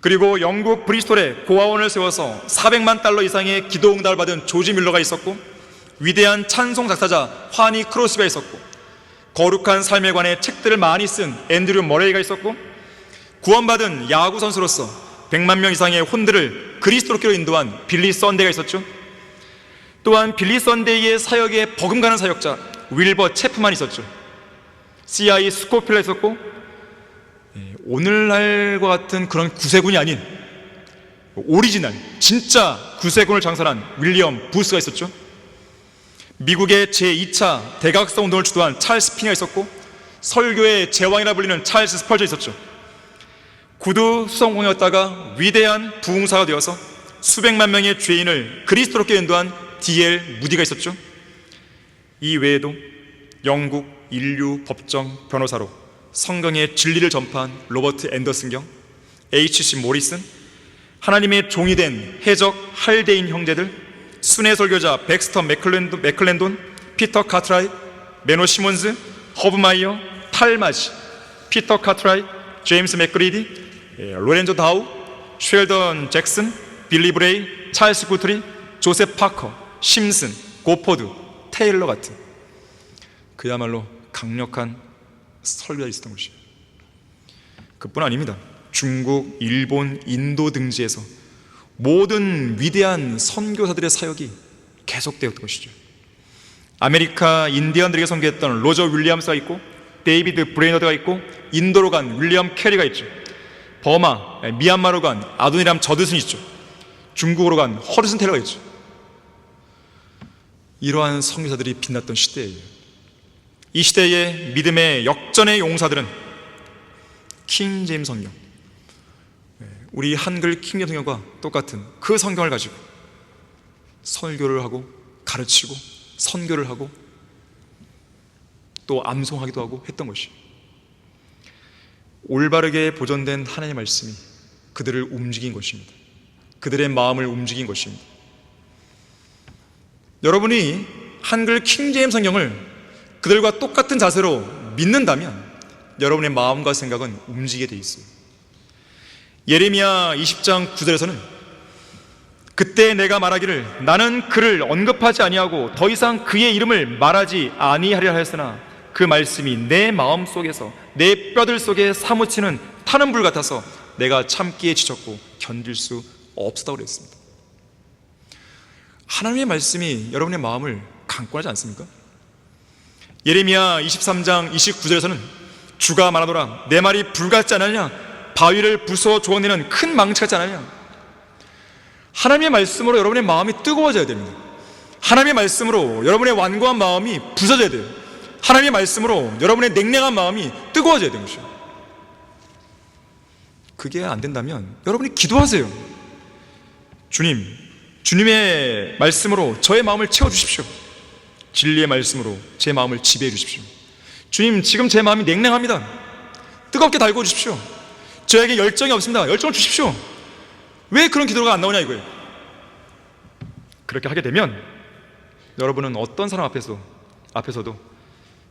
그리고 영국 브리스톨에 고아원을 세워서 400만 달러 이상의 기도 응답을 받은 조지 밀러가 있었고, 위대한 찬송 작사자 화니 크로스비가 있었고, 거룩한 삶에 관해 책들을 많이 쓴 앤드류 머레이가 있었고, 구원받은 야구 선수로서 100만 명 이상의 혼들을 그리스도로께로 인도한 빌리 썬데이가 있었죠. 또한 빌리 썬데이의 사역에 버금가는 사역자 윌버 체프만 있었죠. C.I. 스코필라 있었고, 오늘날과 같은 그런 구세군이 아닌 오리지널 진짜 구세군을 장설한 윌리엄 부스가 있었죠. 미국의 제2차 대각성 운동을 주도한 찰스 피니가 있었고, 설교의 제왕이라 불리는 찰스 스펄저 있었죠. 구두 수성공이었다가 위대한 부흥사가 되어서 수백만 명의 죄인을 그리스도로께 인도한 D.L. 무디가 있었죠. 이 외에도 영국 인류 법정 변호사로 성경의 진리를 전파한 로버트 앤더슨경, H.C. 모리슨, 하나님의 종이 된 해적 할대인 형제들, 순회 설교자 백스터 맥클렌돈, 피터 카트라이트, 메노 시몬즈, 허브 마이어, 탈마지, 피터 카트라이트, 제임스 맥그리디, 로렌조 다우, 쉘던 잭슨, 빌리 브레이, 찰스 구트리, 조셉 파커, 심슨, 고포드, 테일러 같은 그야말로 강력한 설교가 있었던 것이에요. 그뿐 아닙니다. 중국, 일본, 인도 등지에서 모든 위대한 선교사들의 사역이 계속되었던 것이죠. 아메리카 인디언들에게 선교했던 로저 윌리엄스가 있고, 데이비드 브레이너드가 있고, 인도로 간 윌리엄 캐리가 있죠. 버마, 미얀마로 간 아도니람 저드슨이 있죠. 중국으로 간 허드슨 텔러가 있죠. 이러한 선교사들이 빛났던 시대예요. 이 시대의 믿음의 역전의 용사들은 킹 제임스 성경, 우리 한글 킹 제임스 성경과 똑같은 그 성경을 가지고 설교를 하고 가르치고 선교를 하고 또 암송하기도 하고 했던 것이, 올바르게 보존된 하나님의 말씀이 그들을 움직인 것입니다. 그들의 마음을 움직인 것입니다. 여러분이 한글 킹 제임스 성경을 그들과 똑같은 자세로 믿는다면 여러분의 마음과 생각은 움직이게 돼 있어요. 예레미야 20장 9절에서는 그때 내가 말하기를 나는 그를 언급하지 아니하고 더 이상 그의 이름을 말하지 아니하리라 하였으나 그 말씀이 내 마음 속에서 내 뼈들 속에 사무치는 타는 불 같아서 내가 참기에 지쳤고 견딜 수 없었다고 그랬습니다. 하나님의 말씀이 여러분의 마음을 강권하지 않습니까? 예레미야 23장 29절에서는 주가 말하노라 내 말이 불 같지 않느냐, 바위를 부숴 조각내는 큰 망치 같지 않느냐. 하나님의 말씀으로 여러분의 마음이 뜨거워져야 됩니다. 하나님의 말씀으로 여러분의 완고한 마음이 부서져야 돼요. 하나님의 말씀으로 여러분의 냉랭한 마음이 뜨거워져야 되는 것이죠. 그게 안 된다면 여러분이 기도하세요. 주님의 말씀으로 저의 마음을 채워주십시오. 진리의 말씀으로 제 마음을 지배해 주십시오. 주님, 지금 제 마음이 냉랭합니다. 뜨겁게 달궈 주십시오. 저에게 열정이 없습니다. 열정을 주십시오. 왜 그런 기도가 안 나오냐 이거예요. 그렇게 하게 되면 여러분은 어떤 사람 앞에서도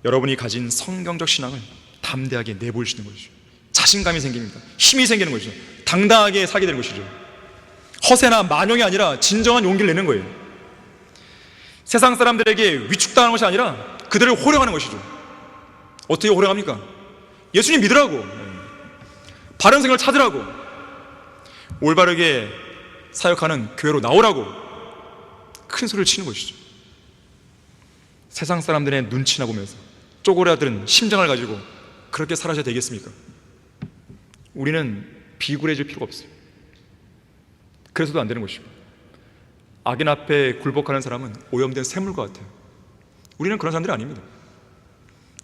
여러분이 가진 성경적 신앙을 담대하게 내보일 수 있는 것이죠. 자신감이 생깁니다. 힘이 생기는 것이죠. 당당하게 살게 되는 것이죠. 허세나 만용이 아니라 진정한 용기를 내는 거예요. 세상 사람들에게 위축당하는 것이 아니라 그들을 호령하는 것이죠. 어떻게 호령합니까? 예수님 믿으라고, 바른 생각을 찾으라고, 올바르게 사역하는 교회로 나오라고 큰 소리를 치는 것이죠. 세상 사람들의 눈치나 보면서 쪼그라드는 심장을 가지고 그렇게 살아셔야 되겠습니까? 우리는 비굴해질 필요가 없어요. 그래서도 안 되는 것이고, 악인 앞에 굴복하는 사람은 오염된 샘물과 같아요. 우리는 그런 사람들이 아닙니다.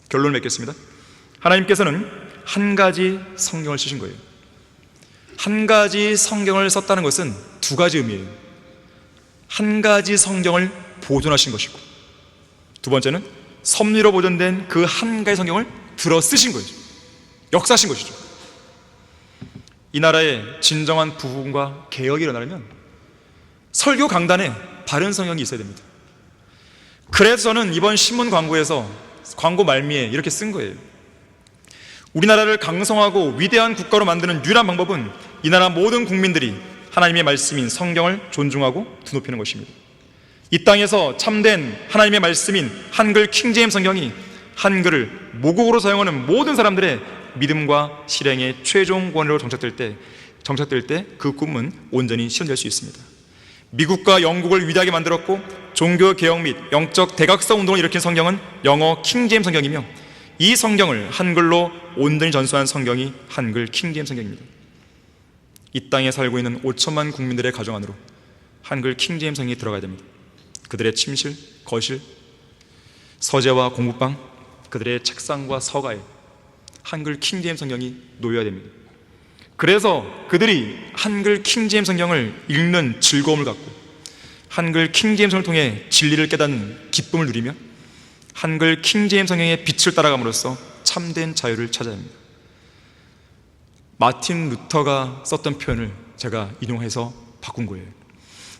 결론을 맺겠습니다. 하나님께서는 한 가지 성경을 쓰신 거예요. 한 가지 성경을 썼다는 것은 두 가지 의미예요. 한 가지 성경을 보존하신 것이고, 두 번째는 섭리로 보존된 그 한 가지 성경을 들어 쓰신 거죠. 역사하신 것이죠. 이 나라에 진정한 부흥과 개혁이 일어나려면 설교 강단에 바른 성경이 있어야 됩니다. 그래서 저는 이번 신문 광고에서 광고 말미에 이렇게 쓴 거예요. 우리나라를 강성하고 위대한 국가로 만드는 유일한 방법은 이 나라 모든 국민들이 하나님의 말씀인 성경을 존중하고 드높이는 것입니다. 이 땅에서 참된 하나님의 말씀인 한글 킹 제임스 성경이 한글을 모국어로 사용하는 모든 사람들의 믿음과 실행의 최종 권위로 정착될 때 그 꿈은 온전히 실현될 수 있습니다. 미국과 영국을 위대하게 만들었고 종교 개혁 및 영적 대각성 운동을 일으킨 성경은 영어 킹 제임스 성경이며, 이 성경을 한글로 온전히 전수한 성경이 한글 킹 제임스 성경입니다. 이 땅에 살고 있는 5천만 국민들의 가정 안으로 한글 킹 제임스 성경이 들어가야 됩니다. 그들의 침실, 거실, 서재와 공부방, 그들의 책상과 서가에 한글 킹 제임스 성경이 놓여야 됩니다. 그래서 그들이 한글 킹 제임스 성경을 읽는 즐거움을 갖고 한글 킹 제임스 성경을 통해 진리를 깨닫는 기쁨을 누리며 한글 킹 제임스 성경의 빛을 따라감으로써 참된 자유를 찾아야 합니다. 마틴 루터가 썼던 표현을 제가 인용해서 바꾼 거예요.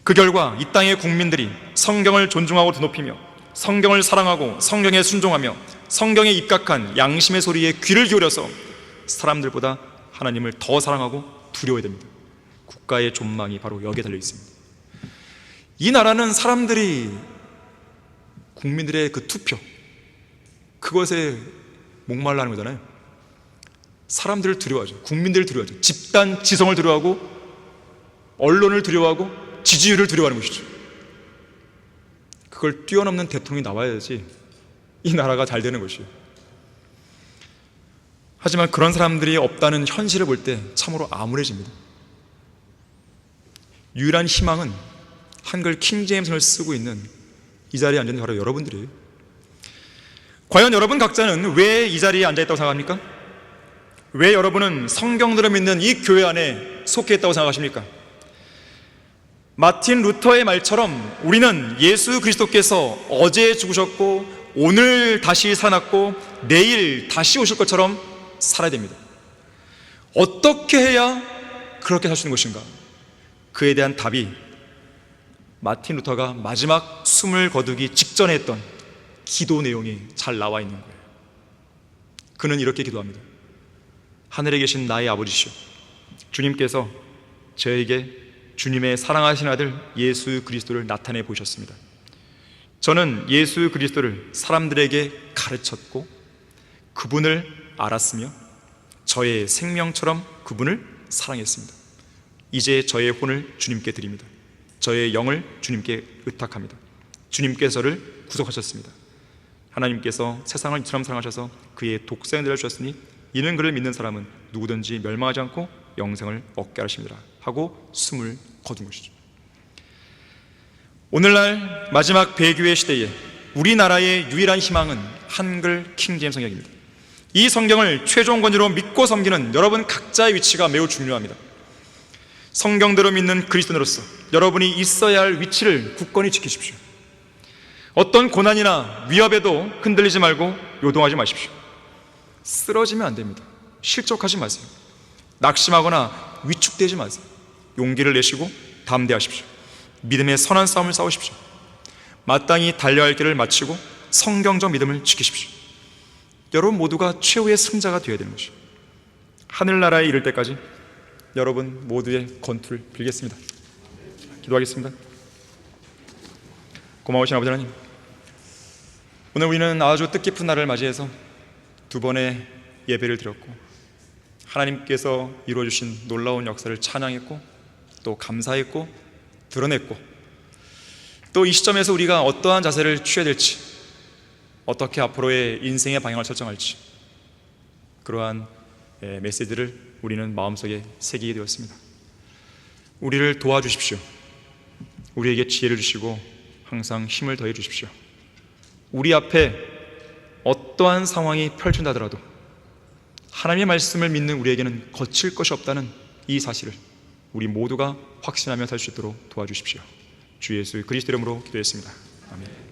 그 결과 이 땅의 국민들이 성경을 존중하고 드높이며 성경을 사랑하고 성경에 순종하며 성경에 입각한 양심의 소리에 귀를 기울여서 사람들보다 하나님을 더 사랑하고 두려워야 됩니다. 국가의 존망이 바로 여기에 달려 있습니다. 이 나라는 사람들이 국민들의 그 투표, 그것에 목말라는 거잖아요. 사람들을 두려워하죠. 국민들을 두려워하죠. 집단 지성을 두려워하고 언론을 두려워하고 지지율을 두려워하는 것이죠. 그걸 뛰어넘는 대통령이 나와야지 이 나라가 잘 되는 것이에요. 하지만 그런 사람들이 없다는 현실을 볼 때 참으로 암울해집니다. 유일한 희망은 한글 킹제임스를 쓰고 있는 이 자리에 앉은 바로 여러분들이에요. 과연 여러분 각자는 왜 이 자리에 앉아있다고 생각합니까? 왜 여러분은 성경들을 믿는 이 교회 안에 속해 있다고 생각하십니까? 마틴 루터의 말처럼 우리는 예수 그리스도께서 어제 죽으셨고 오늘 다시 살아났고 내일 다시 오실 것처럼 살아야 됩니다. 어떻게 해야 그렇게 살 수 있는 것인가? 그에 대한 답이 마틴 루터가 마지막 숨을 거두기 직전에 했던 기도 내용이 잘 나와 있는 거예요. 그는 이렇게 기도합니다. 하늘에 계신 나의 아버지시여, 주님께서 저에게 주님의 사랑하신 아들 예수 그리스도를 나타내 보셨습니다. 저는 예수 그리스도를 사람들에게 가르쳤고 그분을 알았으며 저의 생명처럼 그분을 사랑했습니다. 이제 저의 혼을 주님께 드립니다. 저의 영을 주님께 의탁합니다. 주님께서 저를 구속하셨습니다. 하나님께서 세상을 이처럼 사랑하셔서 그의 독생자를 주셨으니 이는 그를 믿는 사람은 누구든지 멸망하지 않고 영생을 얻게 하십니다 하고 숨을 거둔 것이죠. 오늘날 마지막 배교의 시대에 우리나라의 유일한 희망은 한글 킹제임스 성경입니다. 이 성경을 최종 권위로 믿고 섬기는 여러분 각자의 위치가 매우 중요합니다. 성경대로 믿는 그리스도인으로서 여러분이 있어야 할 위치를 굳건히 지키십시오. 어떤 고난이나 위협에도 흔들리지 말고 요동하지 마십시오. 쓰러지면 안 됩니다. 실족하지 마세요. 낙심하거나 위축되지 마세요. 용기를 내시고 담대하십시오. 믿음의 선한 싸움을 싸우십시오. 마땅히 달려야 할 길을 마치고 성경적 믿음을 지키십시오. 여러분 모두가 최후의 승자가 되어야 되는 것이죠. 하늘나라에 이를 때까지 여러분 모두의 건투를 빌겠습니다. 기도하겠습니다. 고마우신 아버지 하나님, 오늘 우리는 아주 뜻깊은 날을 맞이해서 두 번의 예배를 드렸고 하나님께서 이루어주신 놀라운 역사를 찬양했고 또 감사했고 드러냈고 또 이 시점에서 우리가 어떠한 자세를 취해야 될지, 어떻게 앞으로의 인생의 방향을 설정할지, 그러한 메시지를 우리는 마음속에 새기게 되었습니다. 우리를 도와주십시오. 우리에게 지혜를 주시고 항상 힘을 더해 주십시오. 우리 앞에 어떠한 상황이 펼쳐진다더라도 하나님의 말씀을 믿는 우리에게는 거칠 것이 없다는 이 사실을 우리 모두가 확신하며 살 수 있도록 도와주십시오. 주 예수 그리스도 이름으로 기도했습니다. 아멘.